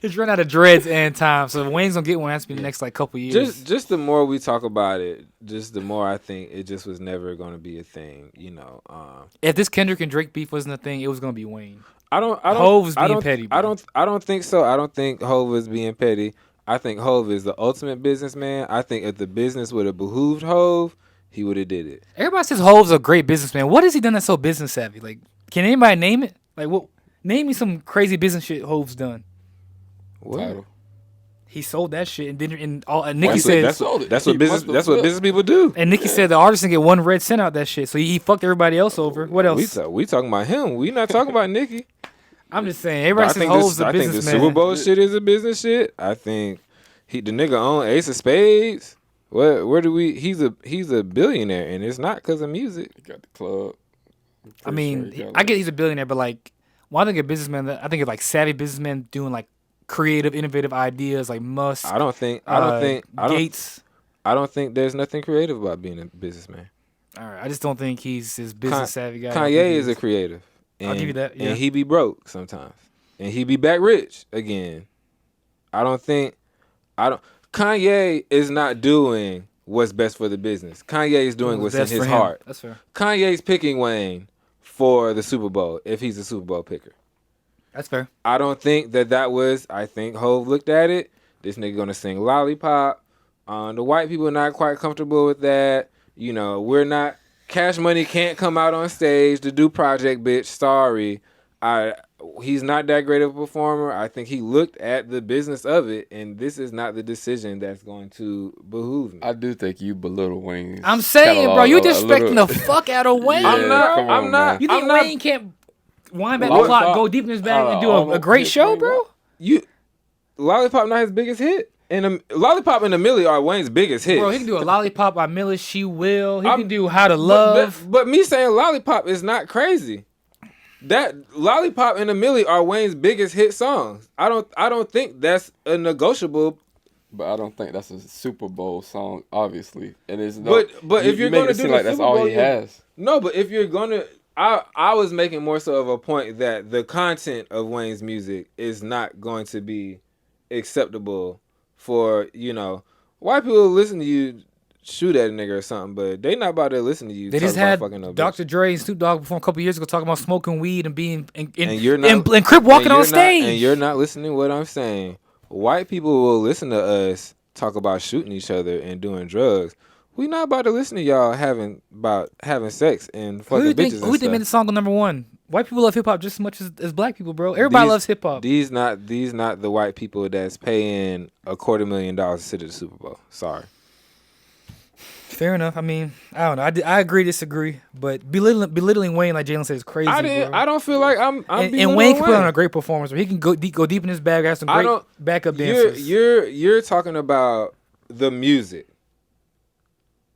he's run out of dreads and time. So if Wayne's gonna get one, it has to be the next couple years. Just the more we talk about it, just the more I think it just was never gonna be a thing. If this Kendrick and Drake beef wasn't a thing, it was gonna be Wayne. Hov being petty. Bro. I don't think so. I don't think Hov is being petty. I think Hov is the ultimate businessman. I think if the business would have behooved Hov, he would have did it. Everybody says Hov's a great businessman. What has he done that's so business savvy? Like, can anybody name it? Like, what? Name me some crazy business shit Hov's done. What? Title. He sold that shit and didn't. And Nicki said that's what business people do. And Nicki said the artist didn't get one red cent out that shit, so he fucked everybody else over. What else? We talking about him. We not talking about Nicki. I'm just saying. Everybody says Hov's a businessman. I think the Super Bowl shit is a business shit. I think the nigga own Ace of Spades. Where do we? He's a billionaire, and it's not because of music. He got the club. I mean, I get he's a billionaire, but when I think of businessman, I think of savvy businessmen doing creative, innovative ideas like Musk. I don't think Gates. I don't think there's nothing creative about being a businessman. All right, I just don't think he's this business savvy guy. Kanye is a creative. I'll give you that. Yeah. And he be broke sometimes, and he be back rich again. Kanye is not doing what's best for the business. Kanye is doing what's in his heart. That's fair. Kanye's picking Wayne for the Super Bowl if he's a Super Bowl picker. That's fair. I don't think that was. I think Hov looked at it. This nigga gonna sing Lollipop. The white people are not quite comfortable with that. We're not. Cash Money can't come out on stage to do Project Bitch. Sorry. He's not that great of a performer. I think he looked at the business of it, and this is not the decision that's going to behoove me. I do think you belittle Wayne. I'm saying, bro, you disrespecting the fuck out of Wayne. Yeah, I'm not. You think Wayne can't wind back the clock, go deep in his bag, and do a great show, bro? Lollipop not his biggest hit. And Lollipop and Amelia are Wayne's biggest hits. Bro, he can do a Lollipop by Millie, She Will. He can do How to Love. But me saying Lollipop is not crazy. That Lollipop and Amelia are Wayne's biggest hit songs. I don't think that's a negotiable. But I don't think that's a Super Bowl song, obviously. It is no. But if you're going to do the that's Super Bowl, all he has. No, but if you're going to, I was making more so of a point that the content of Wayne's music is not going to be acceptable for white people listen to you. Shoot at a nigga or something, but they not about to listen to you. They just had Dr. Dre and Snoop Dogg perform a couple years ago talking about smoking weed and being and Crip walking on stage. And you're not listening to what I'm saying. White people will listen to us talk about shooting each other and doing drugs. We not about to listen to y'all having sex and fucking bitches. Who think made the song number one? White people love hip hop just as much as black people, bro. Everybody loves hip hop. These not the white people that's paying $250,000 to sit at the Super Bowl. Sorry. Fair enough. I mean, I don't know. I agree, disagree, but belittling Wayne, like Jalen said, is crazy. I don't feel like I'm and Wayne can put on a great performance, but he can go deep in his bag, have some great backup dancers. You're talking about the music.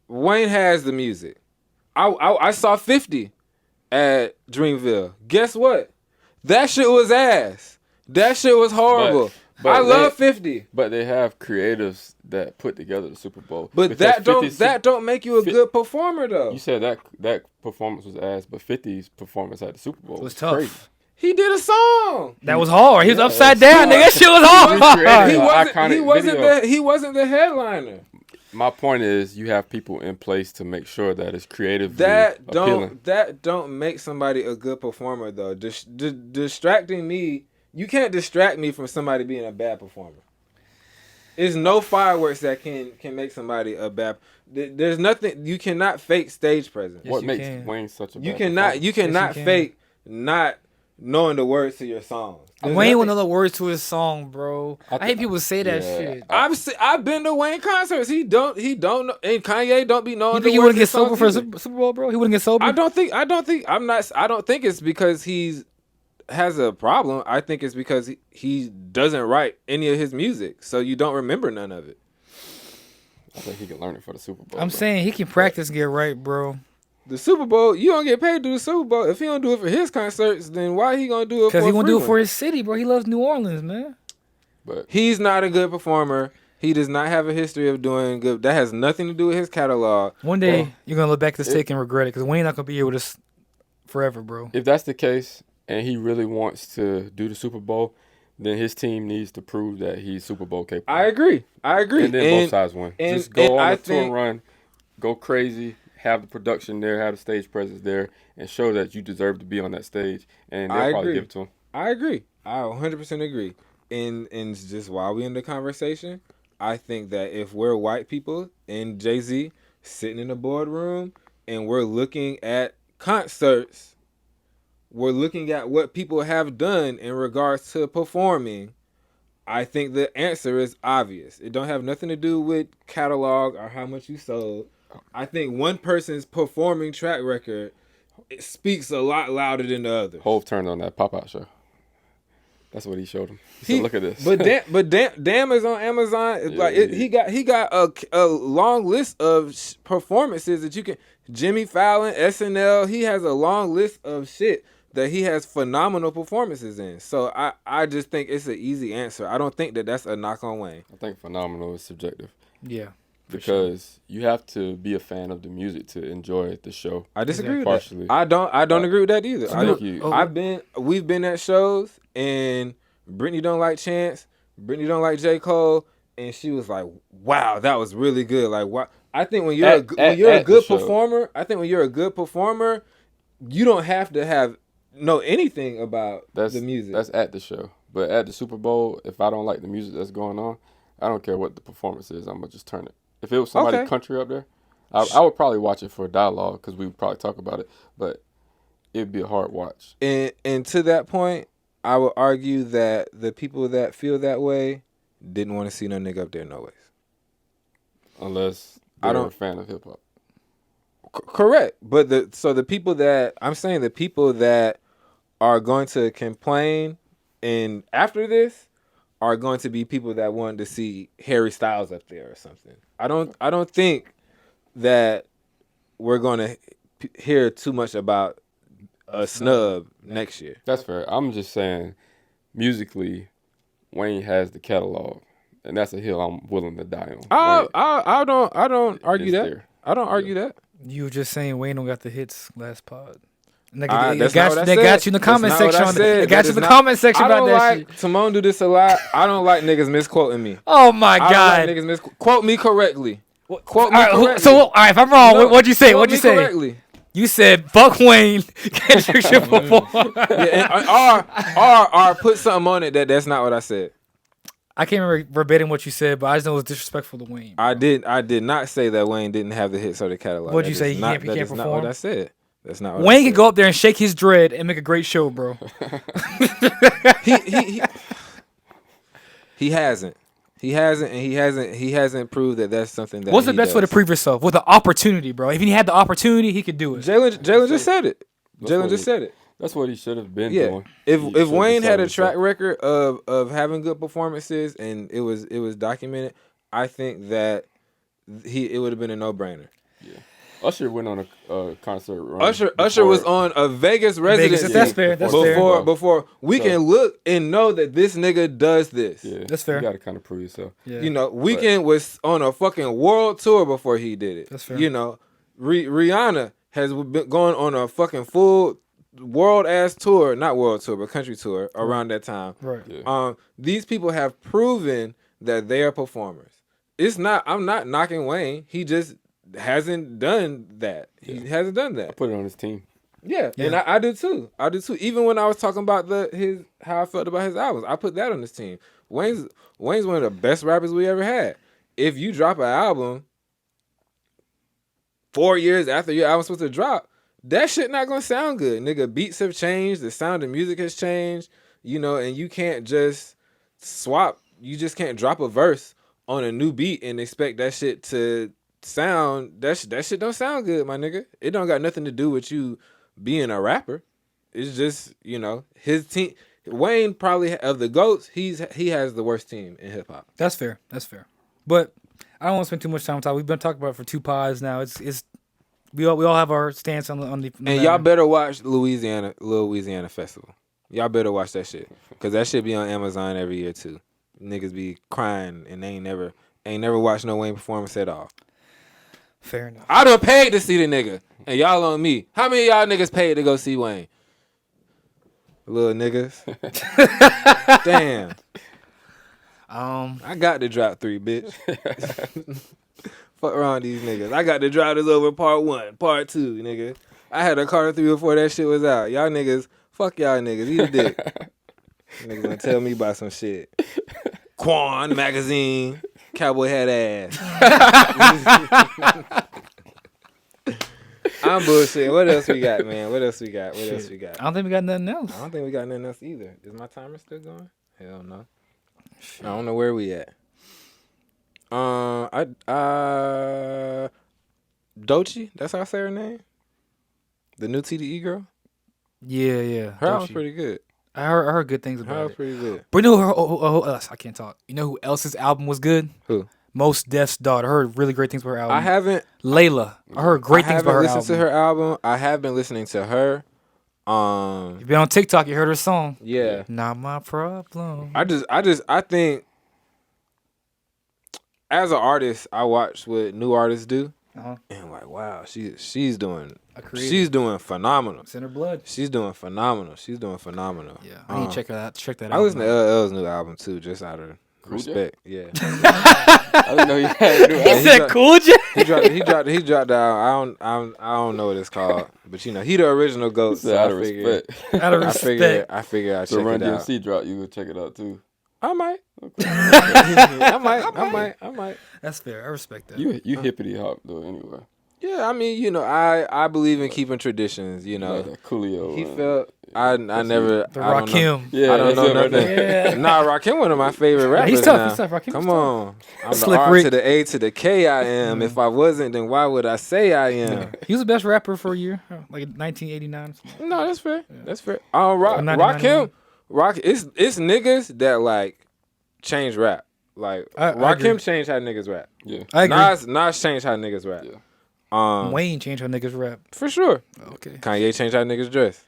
Wayne has the music. I saw 50 at Dreamville. Guess what? That shit was ass. That shit was horrible. But I love 50. But they have creatives that put together the Super Bowl. But that don't make you a good performer though. You said that performance was ass, but 50's performance at the Super Bowl was tough. crazy. He did a song. That was hard. He was upside down, nigga. That shit was hard. He wasn't the headliner. My point is, you have people in place to make sure that it's creatively appealing. That don't make somebody a good performer though. Distracting me, you can't distract me from somebody being a bad performer. There's no fireworks that can make somebody a bad. There's nothing. You cannot fake stage presence. What makes Wayne such a bad You cannot fake not knowing the words to your songs. Wayne would know the words to his song, bro. I hate people say that shit. I've been to Wayne concerts. He don't know, and Kanye don't be knowing. You think he wouldn't get sober for a Super Bowl, bro? He wouldn't get sober. I don't think it's because he has a problem. I think it's because he doesn't write any of his music, so you don't remember none of it. I think he can learn it for the Super Bowl. I'm saying he can practice, get right, bro. The Super Bowl, you don't get paid to do the Super Bowl. If he don't do it for his concerts, then why he gonna do it for? Because he gonna do it for his city, bro. He loves New Orleans, man. But he's not a good performer. He does not have a history of doing good. That has nothing to do with his catalog. One day you're gonna look back at this take and regret it, because Wayne not gonna be here with us forever, bro. If that's the case, and he really wants to do the Super Bowl, then his team needs to prove that he's Super Bowl capable. I agree. And then both sides win. Just go on a tour run, go crazy. Have the production there, have the stage presence there, and show that you deserve to be on that stage. And they'll probably give it to him. I agree. I 100% agree. And just while we in the conversation, I think that if we're white people and Jay-Z sitting in the boardroom and we're looking at concerts, we're looking at what people have done in regards to performing, I think the answer is obvious. It don't have nothing to do with catalog or how much you sold. I think one person's performing track record, it speaks a lot louder than the other. Hove turned on that pop-out show. That's what he showed him. He said, "Look at this." But damn is on Amazon. He got a long list of performances that you can. Jimmy Fallon, SNL. He has a long list of shit that he has phenomenal performances in. So I just think it's an easy answer. I don't think that's a knock on Wayne. I think phenomenal is subjective. Yeah. Because you have to be a fan of the music to enjoy the show. I disagree with that. I don't agree with that either. We've been at shows and Brittany don't like Chance, Brittany don't like J. Cole, and she was like, "Wow, that was really good." Like, wow. I think when you're a good performer, you don't have to know anything about the music. That's at the show, but at the Super Bowl, if I don't like the music that's going on, I don't care what the performance is. I'm gonna just turn it. If it was somebody country up there, I would probably watch it for dialogue because we would probably talk about it, but it'd be a hard watch. And to that point, I would argue that the people that feel that way didn't want to see no nigga up there no ways. Unless they're a fan of hip hop. Correct. But the people that are going to complain and after this are going to be people that wanted to see Harry Styles up there or something. I don't think that we're going to hear too much about a snub next year. That's fair. I'm just saying, musically, Wayne has the catalog, and that's a hill I'm willing to die on. I don't argue that. There. I don't argue that. You were just saying Wayne don't got the hits last pod. They got you in the comment section. They got you in the comment section about that shit. Timon do this a lot. I don't like niggas misquoting me. Oh my god! I don't like niggas quote me correctly. Quote me correctly. So all right, if I'm wrong, what'd you say? What'd you say? Correctly. You said fuck Wayne. Kendrick should perform. Or put something on it that's not what I said. I can't remember verbatim what you said, but I just know it was disrespectful to Wayne. Bro. I did not say that Wayne didn't have the hits or the catalog. What'd you say? He can't perform? That's not what I said. That's not what Wayne can go up there and shake his dread and make a great show, bro. He hasn't. He hasn't proved that that's something that. What's the best way to prove yourself? With the opportunity, bro. If he had the opportunity, he could do it. Jalen just said it. Jalen just said it. That's what he should have been doing. If Wayne had a track record of having good performances and it was documented, I think that it would have been a no-brainer. Yeah. Usher went on a concert run. Usher was on a Vegas residency. That's fair. That's fair. Before we can look and know that this nigga does this. Yeah, that's fair. You got to kind of prove yourself. Yeah. You know, Weeknd was on a fucking world tour before he did it. That's fair. You know, Rihanna has been going on a fucking full world ass tour, not world tour, but country tour around that time. Right. Yeah. These people have proven that they are performers. I'm not knocking Wayne. He just hasn't done that. He hasn't done I that. put it on his team. Yeah, Yeah. and I do too. I do too. Even when I was talking about how I felt about his albums, I put that on his team. Wayne's one of the best rappers we ever had. If you drop an album 4 years after your album's supposed to drop, that shit not gonna sound good, nigga. Beats have changed, the sound of music has changed, you know, and you can't just swap. You just can't drop a verse on a new beat and expect that shit to sound. That shit don't sound good, my nigga. It don't got nothing to do with you being a rapper. It's just, you know, his team. Wayne probably of the GOATs, he has the worst team in hip hop. That's fair. That's fair. But I don't want to spend too much time talking. We've been talking about it for 2 pods now. It's we all have our stance on the And y'all better watch Louisiana Festival. Y'all better watch that shit, cause that shit be on Amazon every year too. Niggas be crying and they ain't never watched no Wayne performance at all. Fair enough. I done paid to see the nigga, and y'all on me. How many of y'all niggas paid to go see Wayne? Little niggas. Damn. I got to drop 3, bitch. Fuck around these niggas. I got to drop this over part 1, part 2, nigga. I had a Carter 3 before that shit was out. Y'all niggas, fuck y'all niggas. Eat a dick. Niggas gonna tell me about some shit. Quan magazine, cowboy hat ass. I'm bullshit. What else we got, man? What else we got? I don't think we got nothing else. I don't think we got nothing else either. Is my timer still going? Hell no. I don't know where we at. Doechii, that's how I say her name? The new TDE girl? Yeah. Her album's pretty good. I heard good things Her about album's it. pretty good. But you know who else? I can't talk. You know who else's album was good? Who? Mos Def's daughter. I heard really great things about her album. I haven't Layla. I heard great things about her listened album. to her album. I have been listening to her. You've been on TikTok, you heard her song. Yeah. Not my problem. I think as an artist, I watch what new artists do. And I'm like, wow, she's doing phenomenal. It's in her blood. She's doing phenomenal. Yeah, I need to check that out. I listened to LL's new album too, just out of respect. Yeah. I didn't know he had a new He album. said Cool J. He dropped the album. I don't know what it's called, but you know he the original GOAT. So Out I of figured, respect. Out of respect. I figured I'd So check Run it out. DMC drop, you would check it out too. I might. Okay. I might. That's fair. I respect that. You hippity hop though anyway. Yeah, I mean, you know, I believe in keeping traditions. You know, Like that Coolio. he felt I never The I don't know. Rakim. Yeah, I don't know that's it right nothing. there. Nah, Rakim one of my favorite rappers. he's tough. now. He's tough. Rakim Come is tough. on, I'm the Slick R Rick. to the A to the K. I am. If I wasn't, then why would I say I am? He was the best rapper for a year, like 1989. No, that's fair. That's fair. Or 1991. It's niggas that like change rap. Like I agree. Rakim changed how niggas rap. Yeah. I agree. Nas changed how niggas rap. Yeah. Wayne changed how niggas rap. For sure. Okay. Kanye changed how niggas dress.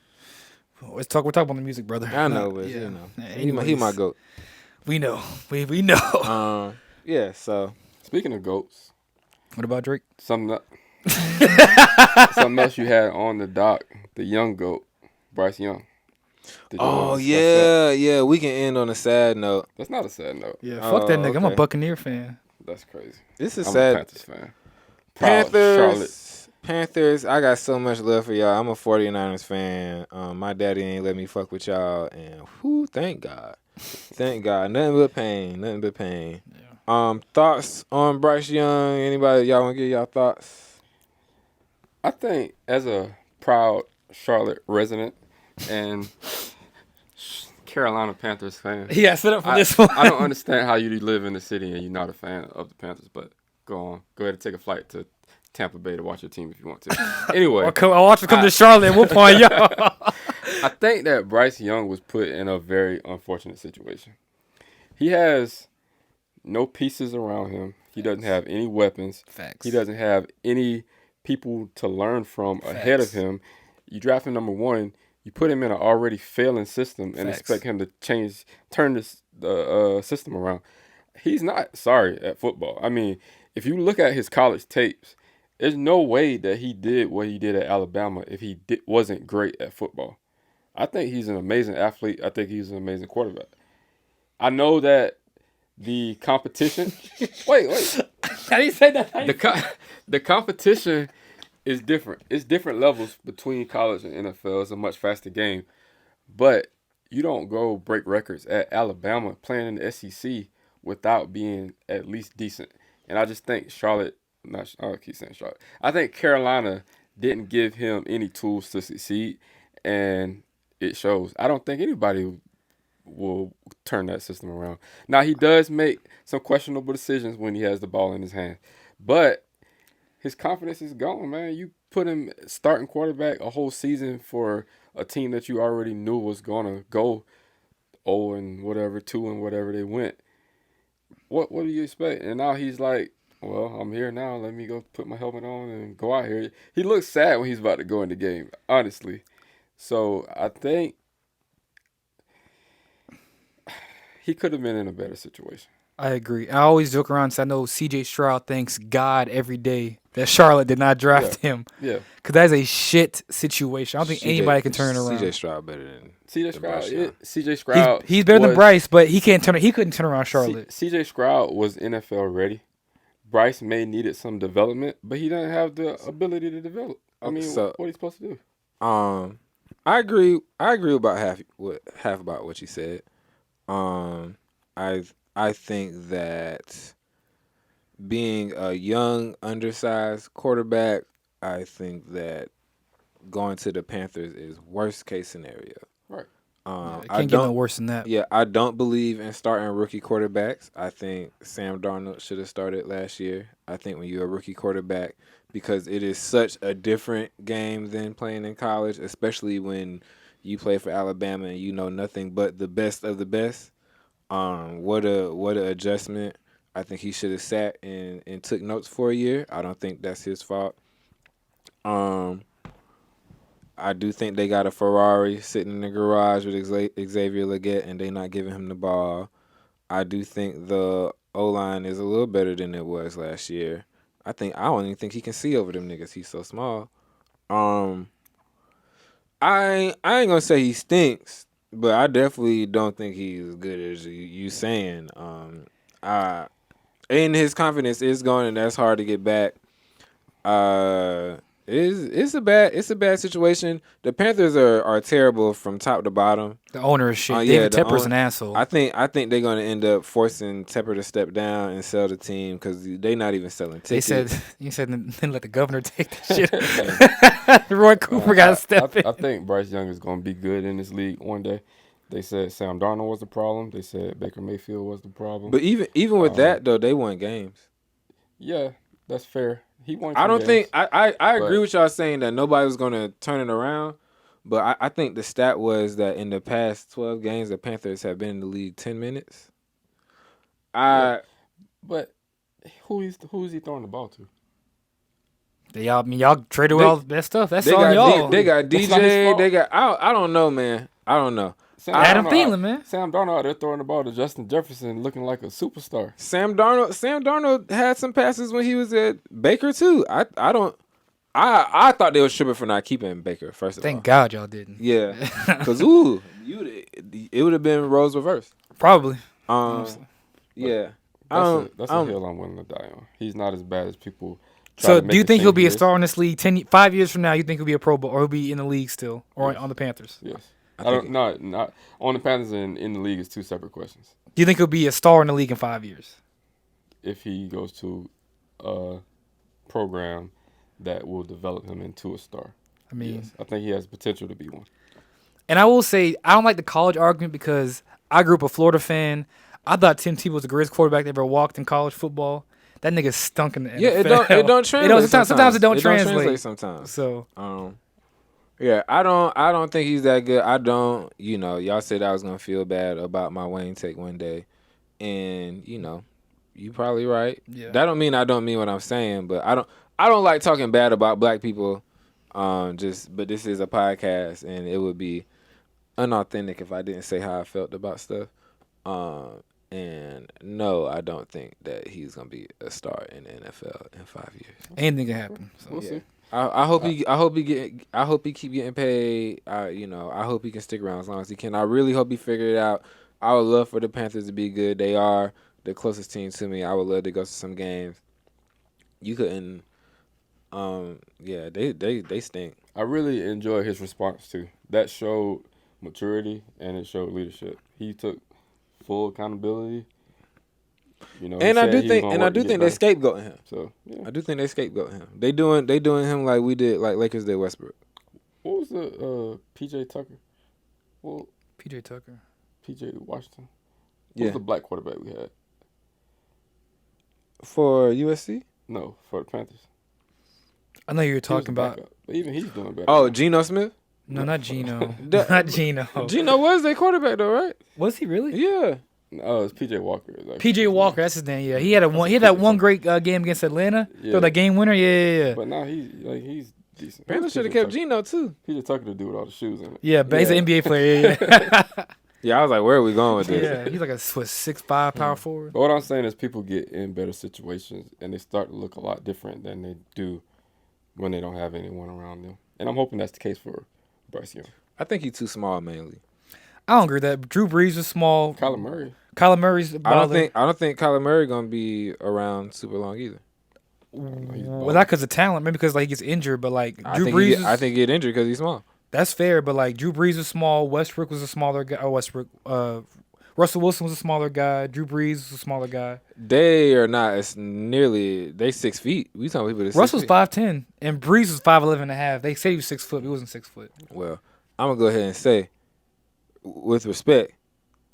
We're talking about the music, brother. I know, but you know, he Anyways, my goat. We know. We know. Yeah. So Speaking of goats, What about Drake? something else you had on the dock, the young goat, Bryce Young. Did you want to discuss that? yeah. We can end on a sad note. That's not a sad note. Yeah, fuck that nigga. I'm a okay. Buccaneer fan. That's crazy. This is I'm sad. a Panthers fan. Proud Charlotte. Panthers. I got so much love for y'all. I'm a 49ers fan. My daddy ain't let me fuck with y'all, and thank God. Thank God. Nothing but pain. Yeah. Thoughts on Bryce Young? Anybody? Y'all want to give y'all thoughts? I think as a proud Charlotte resident and Carolina Panthers fan, Yeah, set up for this one. I don't understand how you live in the city and you're not a fan of the Panthers, but go ahead and take a flight to Tampa Bay to watch your team if you want to. Anyway, I'll watch it come to Charlotte and whoop on y'all. I think that Bryce Young was put in a very unfortunate situation. He has no pieces around him. He doesn't have any weapons. Facts. He doesn't have any people to learn from ahead of him. You draft him number 1. You put him in an already failing system and expect him to turn this system around. He's not sorry at football. I mean, if you look at his college tapes, there's no way that he did what he did at Alabama if he wasn't great at football. I think he's an amazing athlete. I think he's an amazing quarterback. I know that the competition. wait. How do you say that? The competition is different. It's different levels between college and NFL. It's a much faster game. But you don't go break records at Alabama playing in the SEC without being at least decent. And I just think I keep saying Charlotte. I think Carolina didn't give him any tools to succeed, and it shows. I don't think anybody will turn that system around. Now, he does make some questionable decisions when he has the ball in his hand, but his confidence is gone, man. You put him starting quarterback a whole season for a team that you already knew was going to go 0 and whatever, 2 and whatever they went. What do you expect? And now he's like, well, I'm here now. Let me go put my helmet on and go out here. He looks sad when he's about to go in the game, honestly. So I think he could have been in a better situation. I agree. I always joke around because I know C.J. Stroud thanks God every day that Charlotte did not draft him. Yeah. Because that is a shit situation. I don't think anybody can turn it around. C.J. Stroud better than C.J. Stroud. C.J. Stroud. He's better than Bryce, but he couldn't turn around Charlotte. C.J. Stroud was NFL ready. Bryce may needed some development, but he doesn't have the ability to develop. I mean, what are you supposed to do? I agree about half about what you said. I think that being a young, undersized quarterback, I think that going to the Panthers is worst case scenario. Right. It can't get no worse than that. Yeah, I don't believe in starting rookie quarterbacks. I think Sam Darnold should have started last year. I think when you're a rookie quarterback, because it is such a different game than playing in college, especially when you play for Alabama and you know nothing but the best of the best. What a adjustment. I think he should have sat and took notes for a year. I don't think that's his fault. I do think they got a Ferrari sitting in the garage with Xavier Legette, and they not giving him the ball. I do think the O-line is a little better than it was last year. I don't even think he can see over them niggas. He's so small. I ain't gonna say he stinks, but I definitely don't think he's as good as you saying. And his confidence is gone, and that's hard to get back. It's a bad situation. The Panthers are terrible from top to bottom. The owner is shit. David Tepper's an asshole. I think they're gonna end up forcing Tepper to step down and sell the team because they not even selling tickets. He said then let the governor take that shit. Roy Cooper got to step in. I think Bryce Young is gonna be good in this league one day. They said Sam Darnold was the problem. They said Baker Mayfield was the problem. But even with that though, they won games. Yeah, that's fair. He won. I don't think I agree with y'all saying that nobody was gonna turn it around, but I think the stat was that in the past 12 games, the Panthers have been in the league 10 minutes. But who is he throwing the ball to? Y'all traded with all that stuff. That's all y'all. They got DJ. They got I don't know, man. I don't know. Adam Thielen, man. Sam Darnold out there throwing the ball to Justin Jefferson, looking like a superstar. Sam Darnold had some passes when he was at Baker too. I thought they were tripping for not keeping Baker. First of all, thank God y'all didn't. Yeah, because it would have been roles reversed. Probably. Yeah. That's a hill I'm willing to die on. He's not as bad as people. So do you think he'll be a star in this league 5 years from now? You think he'll be a Pro Bowl or he'll be in the league still or on the Panthers? Yes. Not on the Panthers and in the league is two separate questions. Do you think he'll be a star in the league in 5 years? If he goes to a program that will develop him into a star. I mean, yes. I think he has potential to be one. And I will say, I don't like the college argument because I grew up a Florida fan. I thought Tim Tebow was the greatest quarterback that ever walked in college football. That nigga stunk in the NFL. Yeah, it don't translate. Sometimes it don't translate. Sometimes. So, yeah, I don't think he's that good. I don't, y'all said I was gonna feel bad about my Wayne take one day, and you probably right. Yeah. That don't mean I don't mean what I'm saying, but I don't like talking bad about black people. But this is a podcast, and it would be unauthentic if I didn't say how I felt about stuff. And no, I don't think that he's gonna be a star in the NFL in 5 years. Anything can happen. So. We'll see. I hope he keep getting paid. I hope he can stick around as long as he can. I really hope he figure it out. I would love for the Panthers to be good. They are the closest team to me. I would love to go to some games. You couldn't. They stink. I really enjoy his response too. That showed maturity and it showed leadership. He took full accountability. And I do think they scapegoating him. So yeah. I do think they scapegoat him. They doing him like Lakers did Westbrook. What was the PJ Tucker? Well, PJ Tucker. PJ Washington. What was the black quarterback we had? For USC? No, for the Panthers. I know you're talking about. Backup, but even he's doing better. Oh, Geno Smith? No, not Geno. Not Geno. Geno was their quarterback though, right? Was he really? Yeah. Oh, it's PJ Walker. PJ Walker, that's his name. Yeah, he had that one great game against Atlanta. Yeah. Throw that game winner. Yeah. But now he's decent. Panthers should have kept Geno too. PJ Tucker to do with all the shoes in it. Yeah, but he's an NBA player. Yeah. Yeah, I was like, where are we going with this? Yeah, he's like a 6'5" power forward. But what I'm saying is people get in better situations and they start to look a lot different than they do when they don't have anyone around them. And I'm hoping that's the case for Bryce Young. I think he's too small mainly. I don't agree with that. Drew Brees is small. Kyler Murray. Kyler Murray's a baller. I don't think Kyler Murray gonna be around super long either. Well, not because of talent, maybe because he gets injured. But Drew Brees, I think he get injured because he's small. That's fair. But Drew Brees is small. Westbrook was a smaller guy. Russell Wilson was a smaller guy. Drew Brees was a smaller guy. They are not as nearly. They 6 feet. We talking people. Russell's 5'10", and Brees was 5'11" and a half. They say he was 6 foot. But he wasn't 6 foot. Well, I'm gonna go ahead and say, with respect,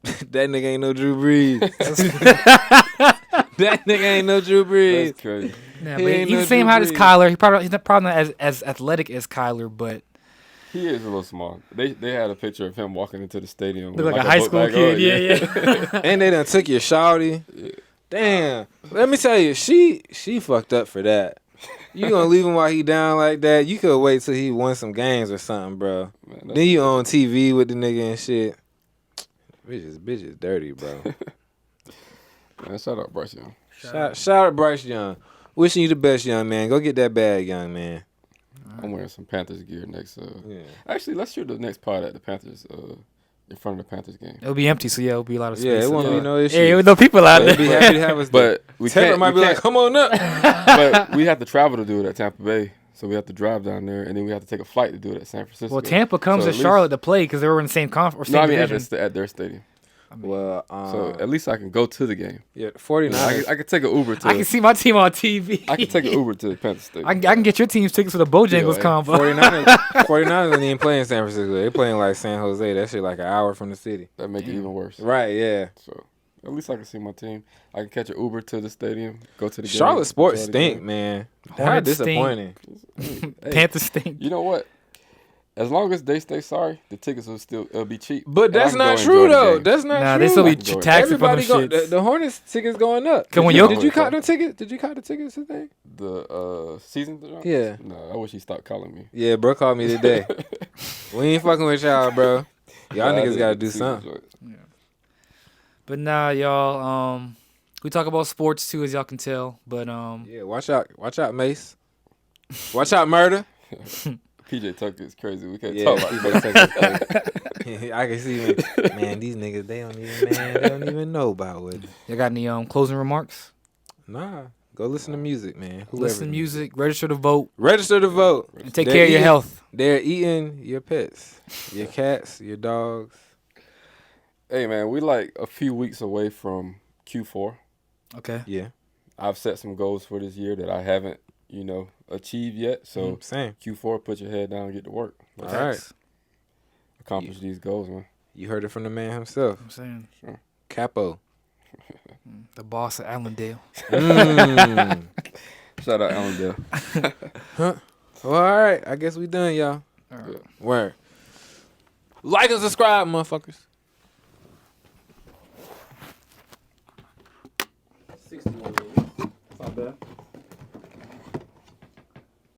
that nigga ain't no Drew Brees. That nigga ain't no Drew Brees. That's crazy. Nah, but he's the same height as Kyler. He's probably not as athletic as Kyler, but he is a little small. They had a picture of him walking into the stadium. Look like a high school kid. Yeah. And they done took your shawty. Yeah. Damn. Let me tell you, she fucked up for that. You gonna leave him while he down like that? You could wait till he won some games or something, bro. Man, then you on TV with the nigga and shit. Bitch is dirty, bro. Man, shout out Bryce Young. Shout out Bryce Young. Wishing you the best, young man. Go get that bag, young man. I'm wearing some Panthers gear next. Actually, let's shoot the next pod at the Panthers. In front of the Panthers game. It'll be empty, so it'll be a lot of space. Yeah, it won't be no issue. Yeah, no people out there. They'll be happy to have us. But we can't. Might be like, come on up. But we have to travel to do it at Tampa Bay, so we have to drive down there, and then we have to take a flight to do it at San Francisco. Well, Tampa comes to Charlotte to play because they were in the same conference. No, I mean at their stadium. Well, so at least I can go to the game. Yeah, 49ers. I can take an Uber to. I can see my team on TV. I can take an Uber to the Panthers Stadium. I can get your team's tickets for the Bojangles combo. 49ers ain't even playing San Francisco. They playing like San Jose. That shit like an hour from the city. That make it even worse. Right? Yeah. So at least I can see my team. I can catch an Uber to the stadium. Go to the game. Charlotte sports stink, man. How disappointing. Panthers stink. You know what? As long as they stay sorry, the tickets will be cheap. But that's not true though. That's not true. They still be taxing for them shits. The Hornets tickets going up. Did you cop the tickets? Did you cop the tickets today? The season? Yeah. No, I wish he stopped calling me. Yeah, bro called me today. We ain't fucking with y'all, bro. Y'all niggas gotta do something. Yeah. But nah, y'all. We talk about sports too, as y'all can tell. But yeah, watch out, Mace. Watch out, murder. PJ Tucker is crazy. We can't talk about that. I can see, man, these niggas, they don't even know about what. You got any closing remarks? Nah. Go listen to music, man. Listen to music. Register to vote. Register to vote. And take care of your health. They're eating your pets, your cats, your dogs. Hey, man, we like a few weeks away from Q4. Okay. Yeah. I've set some goals for this year that I haven't, achieved yet. So same. Q4, put your head down and get to work. All right. Accomplish these goals, man. You heard it from the man himself. I'm saying. Sure. Capo. The boss of Allendale. Shout out Allendale. Well, all right. I guess we done, y'all. All right. Word. Like and subscribe, motherfuckers.